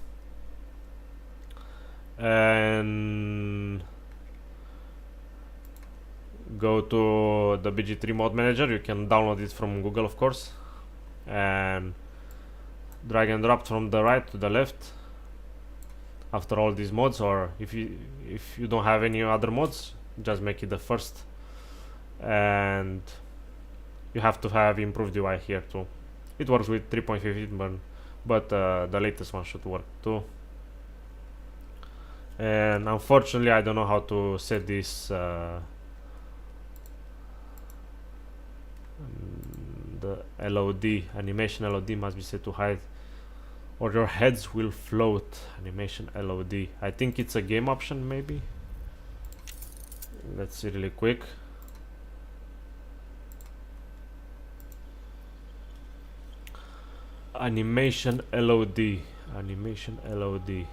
And go to the BG3 mod manager. You can download it from Google, of course, and drag and drop from the right to the left after all these mods, or if you don't have any other mods, just make it the first. And you have to have improved UI here too. It works with 3.15, but the latest one should work too. And unfortunately I don't know how to set this the LOD, animation LOD must be set to high or your heads will float. Animation LOD, I think it's a game option maybe. Let's see really quick. Animation LOD, animation LOD,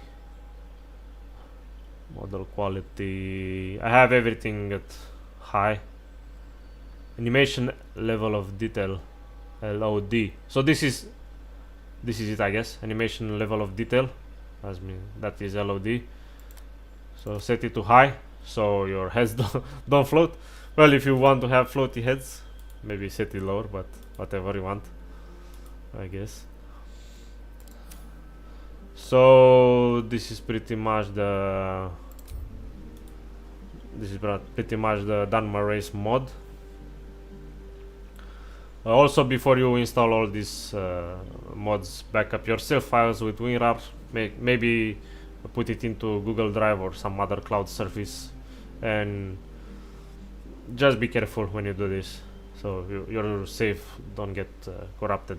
model quality. I have everything at high. Animation level of detail, LOD. So this is it, I guess. Animation level of detail, that is LOD. So set it to high so your heads don't float. Well, if you want to have floaty heads, maybe set it lower, but whatever you want, I guess. So this is pretty much the Dunmer race mod. Also, before you install all these mods, backup your save files with WinRAR. Maybe put it into Google Drive or some other cloud service, and just be careful when you do this, so your save don't get corrupted.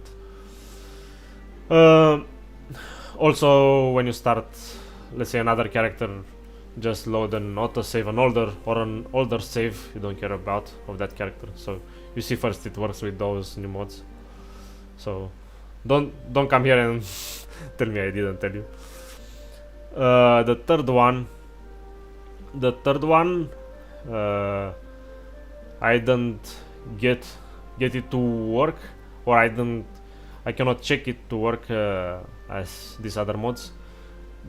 Also, when you start, let's say, another character just load an autosave, an older save you don't care about of that character. So you see first it works with those new mods. So don't come here and tell me I didn't tell you. The third one, I don't get it to work, or I cannot check it to work as these other mods,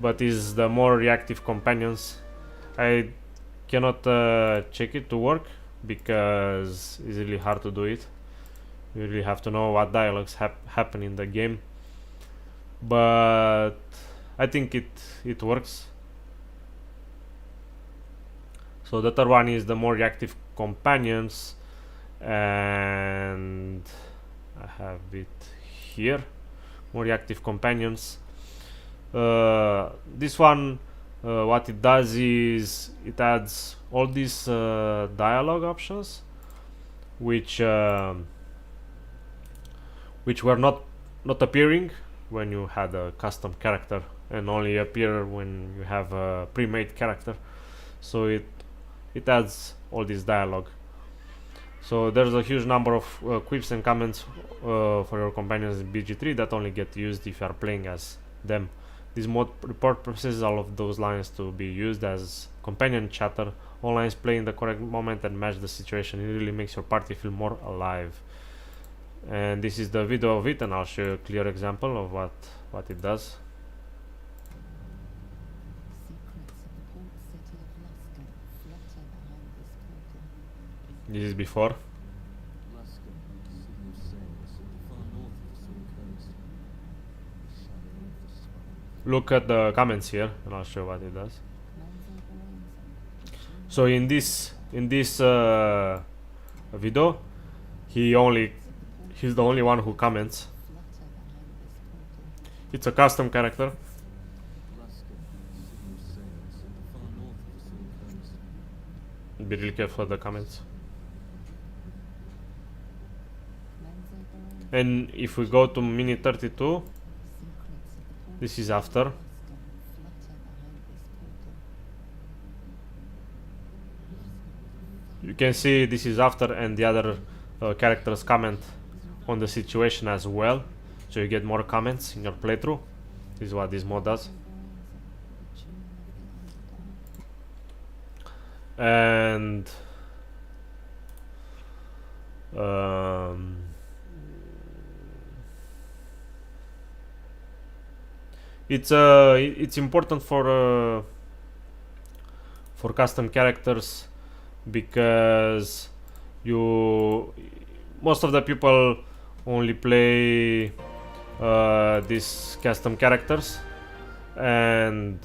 but is the more reactive companions. I cannot check it to work because it's really hard to do it. You really have to know what dialogues happen in the game, but I think it works. So the third one is the more reactive companions, and I have it here, more reactive companions. This one, what it does is it adds all these dialogue options, which were not appearing when you had a custom character, and only appear when you have a pre-made character. So it adds all this dialogue. So there's a huge number of quips and comments for your companions in BG3 that only get used if you are playing as them. This mod purposes all of those lines to be used as companion chatter. All lines play in the correct moment and match the situation. It really makes your party feel more alive. And this is the video of it, and I'll show you a clear example of what it does. This is before. Look at the comments here, and I'll show you what it does. So in this video, he's the only one who comments. It's a custom character. Be really careful of the comments. And if we go to minute 32, this is after. You can see this is after, and the other characters comment on the situation as well, so you get more comments in your playthrough. This is what this mod does. And it's important for custom characters, because most of the people only play these custom characters, and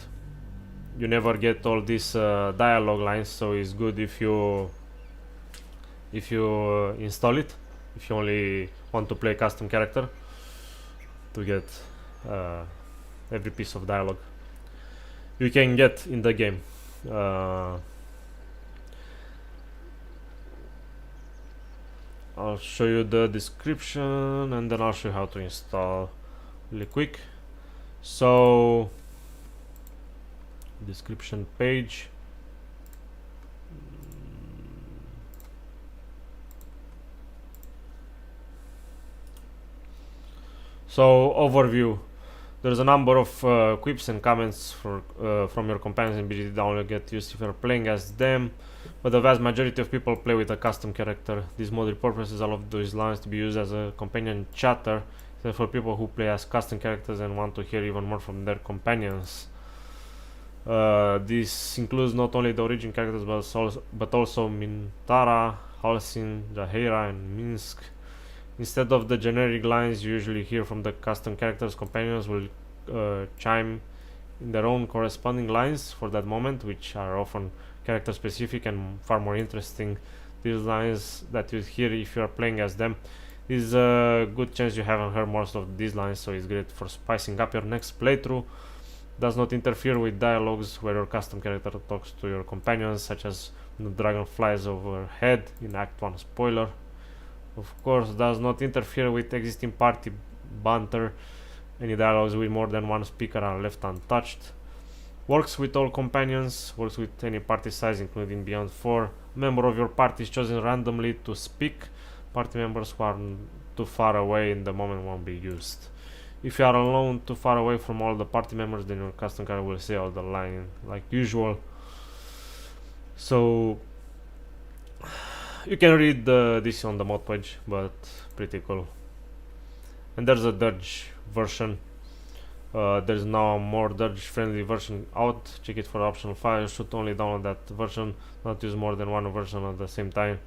you never get all these dialogue lines. So it's good if you install it, if you only want to play custom character, to get every piece of dialogue you can get in the game. I'll show you the description, and then I'll show you how to install really quick. So description page. So overview. There's a number of quips and comments from your companions in BGT that only get used if you're playing as them, but the vast majority of people play with a custom character. This mod purposes all of those lines to be used as a companion chatter, except for people who play as custom characters and want to hear even more from their companions. This includes not only the origin characters but also Mintara, Halsin, Jaheira, and Minsk. Instead of the generic lines you usually hear from the custom characters, companions will chime in their own corresponding lines for that moment, which are often character specific and far more interesting. These lines that you hear if you are playing as them, is a good chance you haven't heard most of these lines, so it's great for spicing up your next playthrough. Does not interfere with dialogues where your custom character talks to your companions, such as when the dragon flies overhead in Act 1 spoiler. Of course, does not interfere with existing party banter. Any dialogues with more than one speaker are left untouched. Works with all companions, works with any party size including beyond 4. Member of your party is chosen randomly to speak. Party members who are too far away in the moment won't be used. If you are alone too far away from all the party members, then your custom character will say all the line like usual. So you can read this on the mod page, but pretty cool. And there's a Dirge version. There's now a more Dirge friendly version out. Check it for optional file. You should only download that version, not use more than one version at the same time.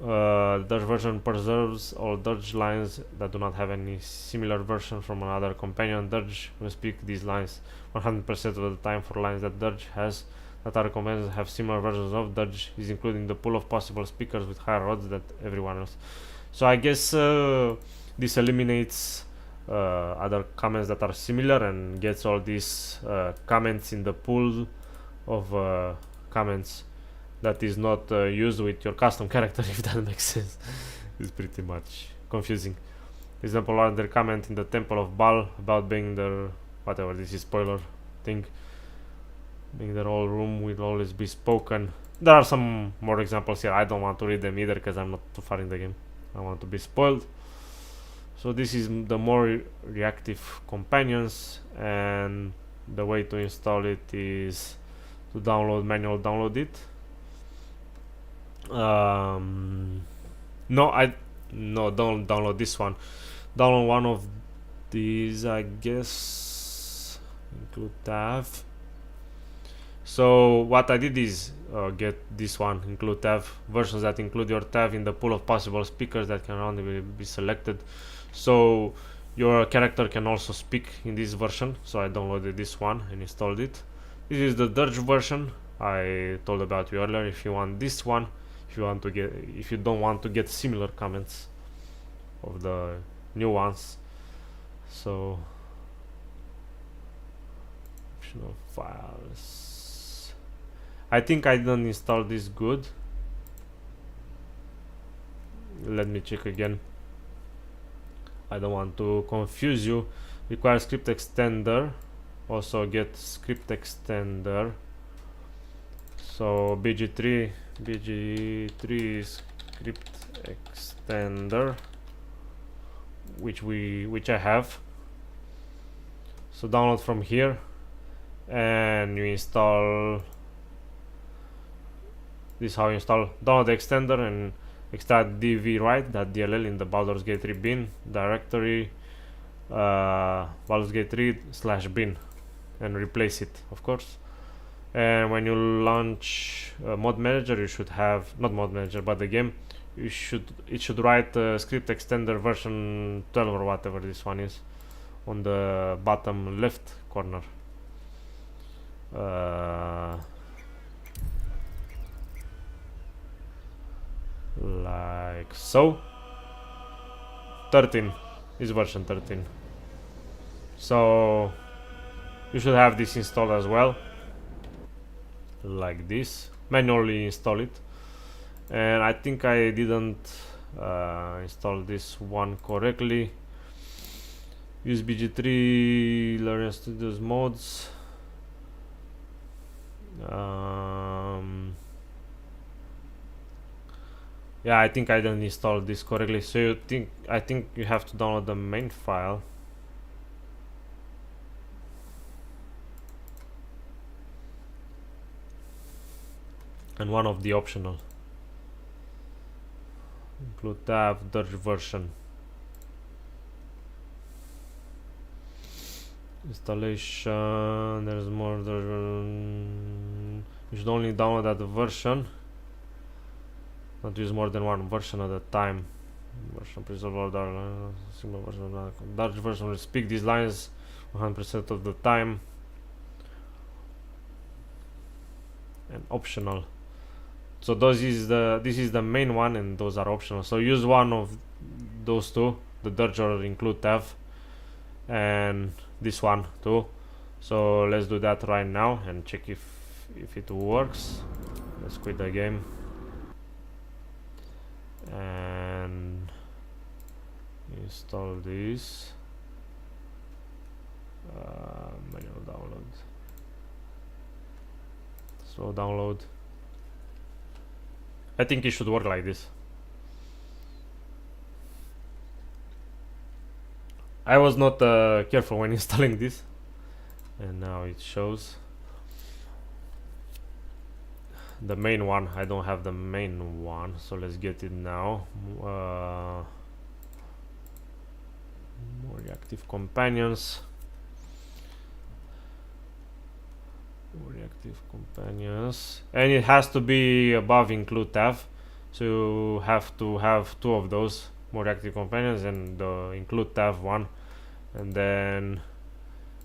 Dirge version preserves all Dirge lines that do not have any similar version from another companion. Dirge will speak these lines 100% of the time. For lines that Dirge has that other companions have similar versions of, Dirge is included in the pool of possible speakers with higher odds than everyone else. So I guess this eliminates other comments that are similar and gets all these comments in the pool of comments that is not used with your custom character, if that makes sense. It's pretty much confusing. Example, other comment in the Temple of Baal about being their whatever, this is spoiler thing, being their whole room will always be spoken. There are some more examples here. I don't want to read them either because I'm not too far in the game. I want to be spoiled. So this is the more reactive companions, and the way to install it is to manual download it. No, don't download this one. Download one of these, I guess. Include tab. So what I did is get this one, include tab, versions that include your tab in the pool of possible speakers that can randomly be selected. So your character can also speak in this version. So I downloaded this one and installed it. This is the Dirge version I told about you earlier. If you want this one, if you don't want to get similar comments of the new ones. So optional files. I think I didn't install this good. Let me check again. I don't want to confuse you. Require script extender. Also get script extender. So BG3 script extender, which I have. So download from here, and you install. This is how you install. Download the extender and extract dvwrite.dll in the Baldur's Gate 3 bin directory, Baldur's Gate 3/bin, and replace it, of course. And when you launch mod manager, you should have, not mod manager but the game, it should write script extender version 12 or whatever this one is on the bottom left corner. Like so. 13 is version 13. So you should have this installed as well, like this. Manually install it. And I think I didn't install this one correctly. Use BG3 Learn Studios mods. Yeah, I think I didn't install this correctly. So I think you have to download the main file. And one of the optional. Include tab, Dirge version. Installation, there's more version. You should only download that version. Not use more than one version at a time. Version preserve all single version. Dirge version will speak these lines 100% of the time. And optional. So this is the main one, and those are optional. So use one of those two, the Dirge or include tab, and this one too. So let's do that right now and check if it works. Let's quit the game and install this. Manual download. So download. I think it should work like this. I was not careful when installing this, and now it shows. The main one, I don't have the main one, so let's get it now. More reactive companions. More reactive companions, and it has to be above include tab, so you have to have 2 of those more reactive companions and the include tab one, and then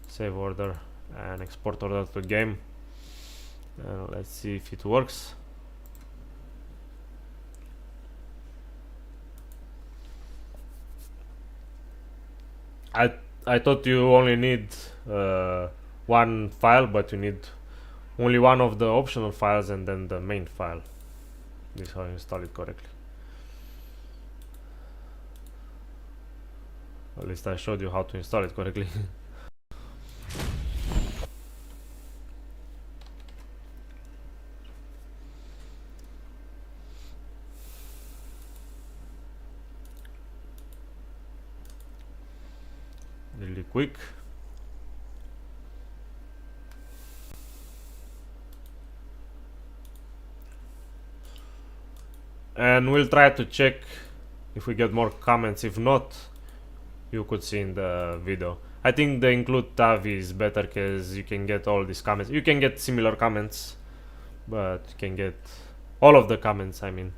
save order and export order to game. Let's see if it works. I thought you only need 1 file, but you need only one of the optional files and then the main file. This is how you install it correctly. At least I showed you how to install it correctly. Really quick. And we'll try to check if we get more comments. If not, you could see in the video. I think the include tab is better because you can get all these comments. You can get similar comments, but you can get all of the comments, I mean.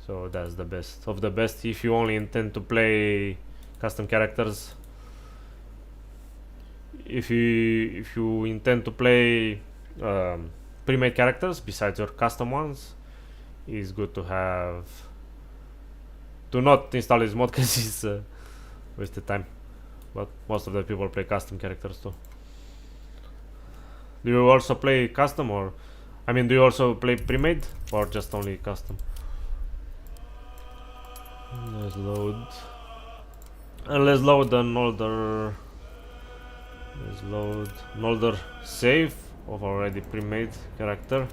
So that's the best of the best if you only intend to play custom characters. If you intend to play pre-made characters besides your custom ones, it's good to have to not install this mod because it's wasted time. But most of the people play custom characters too. Do you also play custom, or I mean, do you also play pre-made or just only custom? Let's load. And let's load an older. Let's load an older save of already pre-made character.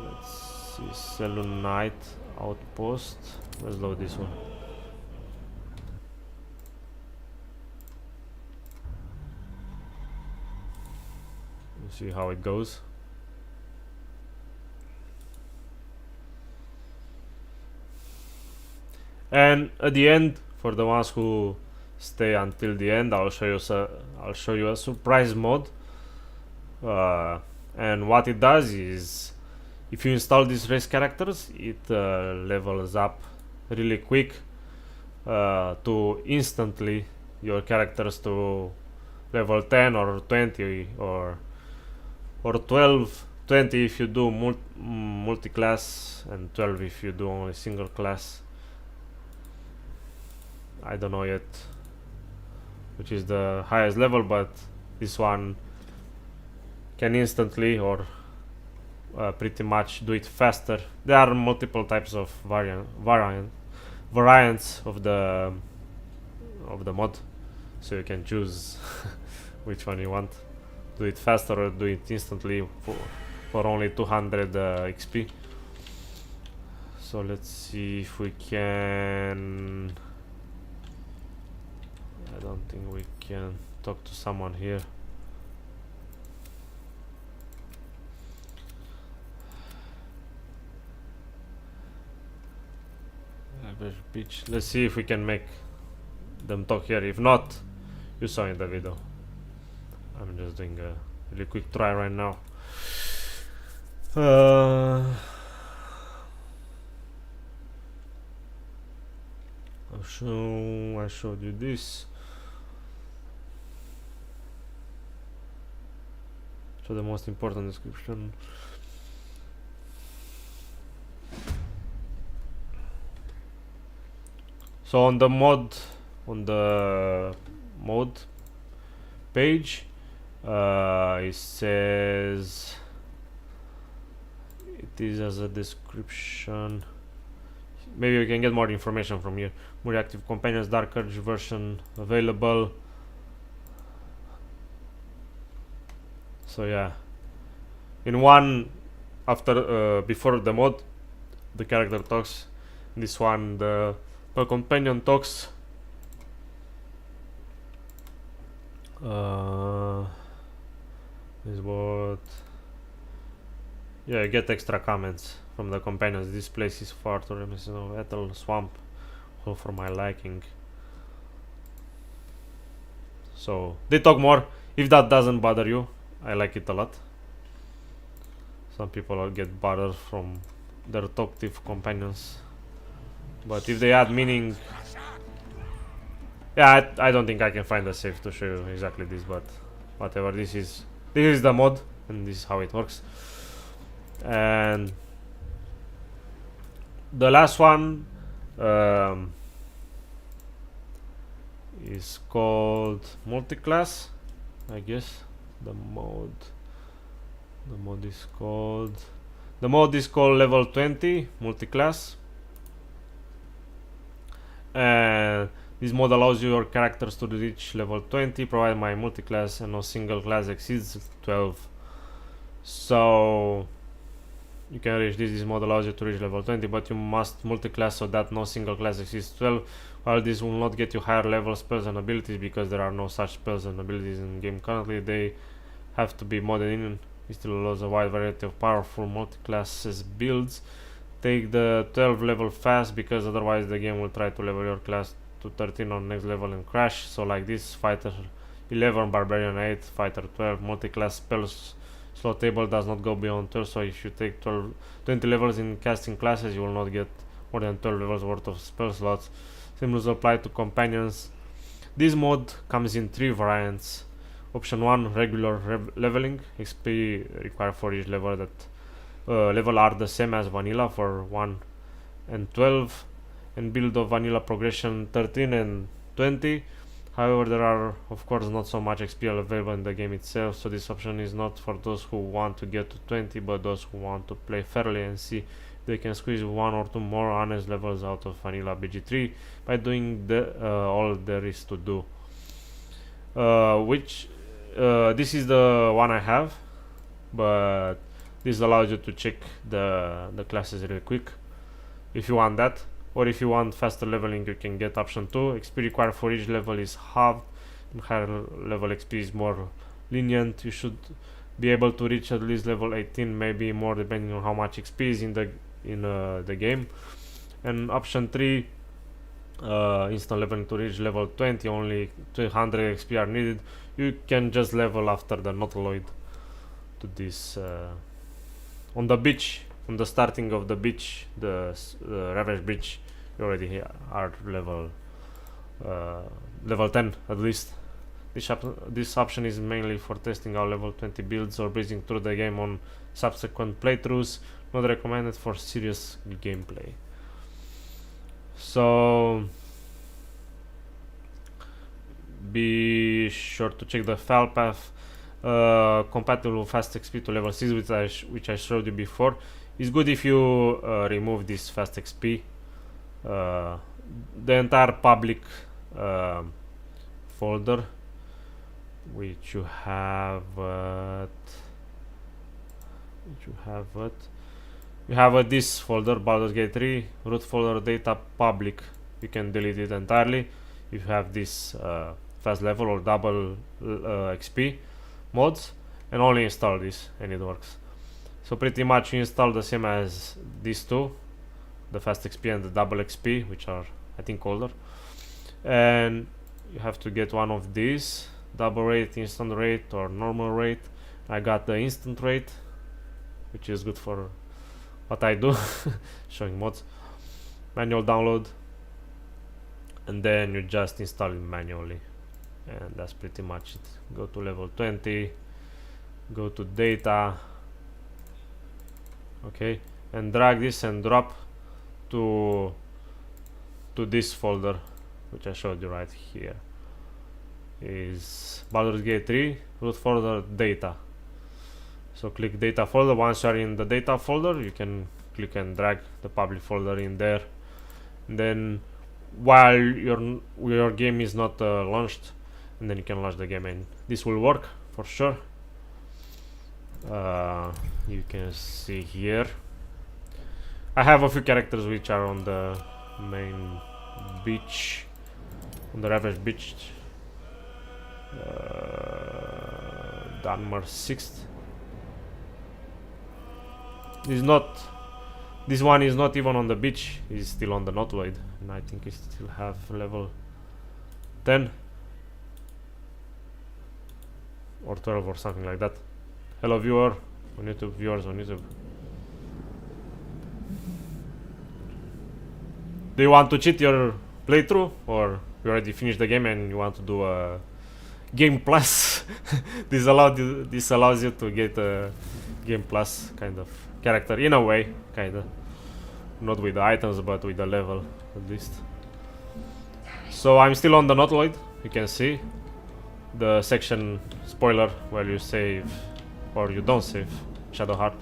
Let's see, Selunite Outpost. Let's load this one. Let's see how it goes. And at the end, for the ones who stay until the end, I'll show you a surprise mode. And what it does is, if you install these race characters, it levels up really quick to instantly your characters to level 10 or 20 or 12, 20 if you do multi-class, and 12 if you do only single class. I don't know yet which is the highest level, but this one can instantly or pretty much do it faster. There are multiple types of variants of the mod, so you can choose which one you want. Do it faster or do it instantly for only 200 XP. So let's see if we can. I don't think we can talk to someone here. Average beach. Let's see if we can make them talk here. If not, you saw in the video. I'm just doing a really quick try right now. I showed you this. So the most important description. So on the mod page, it says it is as a description. Maybe we can get more information from here. More active companions, Dark Urge version available. So yeah, In one, after before the mod, the character talks. This one, the companion talks. Is what? Yeah, get extra comments from the companions. This place is far too reminiscent of Ethel Swamp, all for my liking. So they talk more. If that doesn't bother you, I like it a lot. Some people get bothered from their talkative companions, but if they add meaning, yeah, I don't think I can find a save to show you exactly this, but whatever. This is the mod, and this is how it works. And the last one is called multiclass, I guess. The mode is called level 20 multiclass, and this mode allows your characters to reach level 20 provided my multiclass and no single class exceeds 12. So you can reach this. This mode allows you to reach level 20, but you must multiclass so that no single class exceeds 12. While this will not get you higher level spells and abilities because there are no such spells and abilities in game currently, they have to be modded in. It still allows a wide variety of powerful multi-classes builds. Take the 12 level fast because otherwise the game will try to level your class to 13 on next level and crash. So like this, fighter 11, barbarian 8, fighter 12, multi-class spells slot table does not go beyond 12, so if you take 20 levels in casting classes, you will not get more than 12 levels worth of spell slots. Same rules apply to companions. This mod comes in 3 variants. Option 1, regular leveling. XP required for each level that level are the same as vanilla for 1 and 12, and build of vanilla progression 13 and 20. However, there are of course not so much XP available in the game itself, so this option is not for those who want to get to 20, but those who want to play fairly and see if they can squeeze 1 or 2 more honest levels out of vanilla BG3 by doing all there is to do. This is the one I have, but this allows you to check the classes really quick if you want that. Or if you want faster leveling, you can get option 2. XP required for each level is halved, and higher level XP is more lenient. You should be able to reach at least level 18, maybe more depending on how much XP is in the game. And option 3, instant leveling to reach level 20, only 200 XP are needed. You can just level after the Nautiloid to this on the beach. On the starting of the beach, the Ravage Bridge, you already are level 10 at least. This option is mainly for testing out level 20 builds or breezing through the game on subsequent playthroughs, not recommended for serious gameplay. So be sure to check the file path. Compatible with fast XP to level 6, which I showed you before. It's good if you remove this fast XP. The entire public folder, which you have this folder, Baldur's Gate 3 root folder data public. You can delete it entirely if you have this fast level or double XP mods, and only install this and it works. So pretty much you install the same as these two, the fast XP and the double XP, which are I think older, and you have to get one of these: double rate, instant rate, or normal rate. I got the instant rate, which is good for what I do, showing mods. Manual download, and then you just install it manually, and that's pretty much it. Go to level 20, go to data, okay, and drag this and drop to this folder, which I showed you right here. Is Baldur's Gate 3 root folder data. So click data folder. Once you are in the data folder, you can click and drag the public folder in there, and then while your game is not launched, and then you can launch the game, and this will work for sure. You can see here I have a few characters which are on the main beach, on the Ravaged beach. Dunmer 6th. This one is not even on the beach, he's still on the Notvoid, and I think he still have level 10 or 12 or something like that. Hello viewer on YouTube, viewers on YouTube. Do you want to cheat your playthrough, or you already finished the game and you want to do a game plus? This allows you to get a game plus kind of character, in a way, kinda. Not with the items, but with the level, at least. So I'm still on the Notloid, you can see. The section, spoiler, where you save, or you don't save, Shadowheart.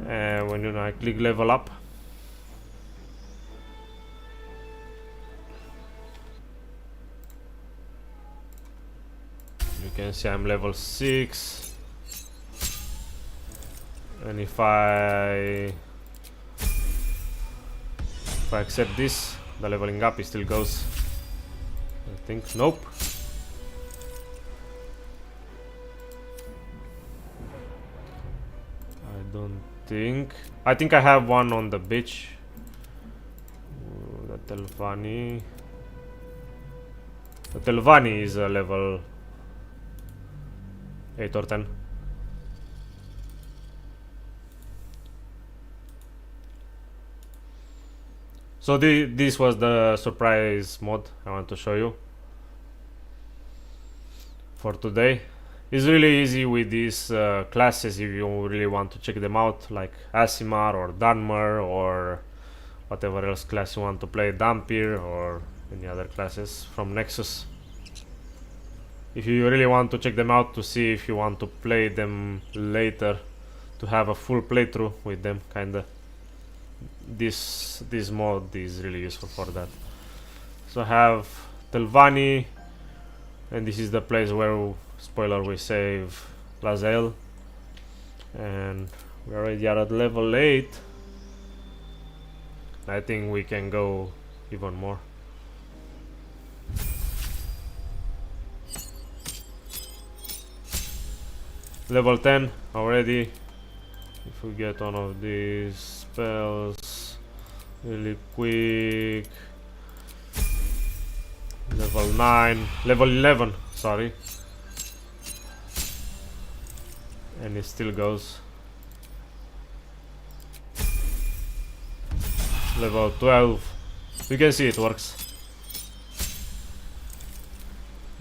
And when I click level up, you can see I'm level 6. And if I accept this, the leveling up, it still goes. I think, nope. I think I have one on the beach. The Telvanni. The Telvanni is a level 8 or 10. So this was the surprise mod I want to show you for today. It's really easy with these classes if you really want to check them out, like Aasimar or Dunmer or whatever else class you want to play, Dhampir or any other classes from Nexus. If you really want to check them out to see if you want to play them later, to have a full playthrough with them, kinda, this mod is really useful for that. So I have Telvanni, and this is the place where, spoiler, we save Lazel, and we already are at level 8. I think we can go even more. Level 10 already. If we get one of these spells really quick. Level 9, level 11, sorry. And it still goes. Level 12. You can see it works.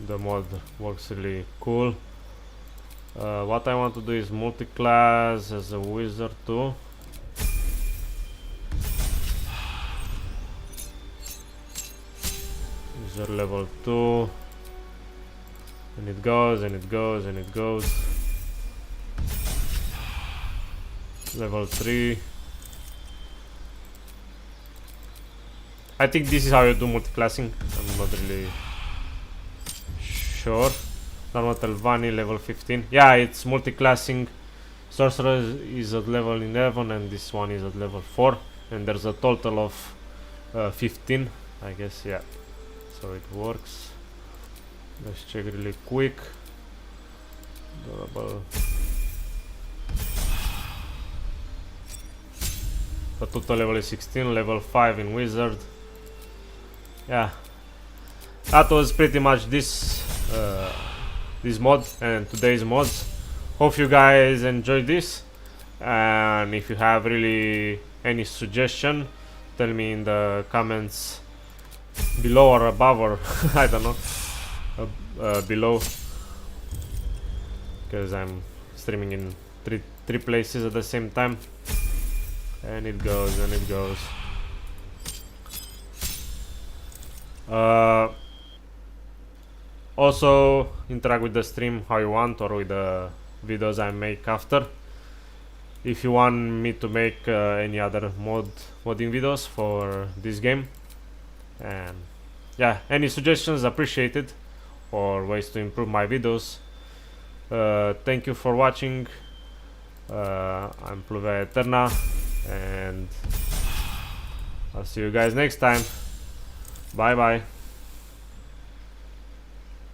The mod works really cool. What I want to do is multi-class as a wizard too. Wizard level 2. And it goes, and it goes, and it goes. Level 3. I think this is how you do multi-classing. I'm not really sure. Normal Telvanni, level 15. Yeah, it's multi-classing. Sorcerer is at level 11 and this one is at level 4. And there's a total of 15, I guess, yeah. So it works. Let's check really quick. Durable. The total level is 16, level 5 in Wizard. Yeah. That was pretty much this mod and today's mods. Hope you guys enjoyed this, and if you have really any suggestion, tell me in the comments below or above, or I don't know, below, because I'm streaming in three places at the same time, and it goes and it goes. Also interact with the stream how you want, or with the videos I make after. If you want me to make any other modding videos for this game, and yeah, any suggestions appreciated, or ways to improve my videos. Thank you for watching. I'm Pluvia Aeterna, and I'll see you guys next time. Bye bye.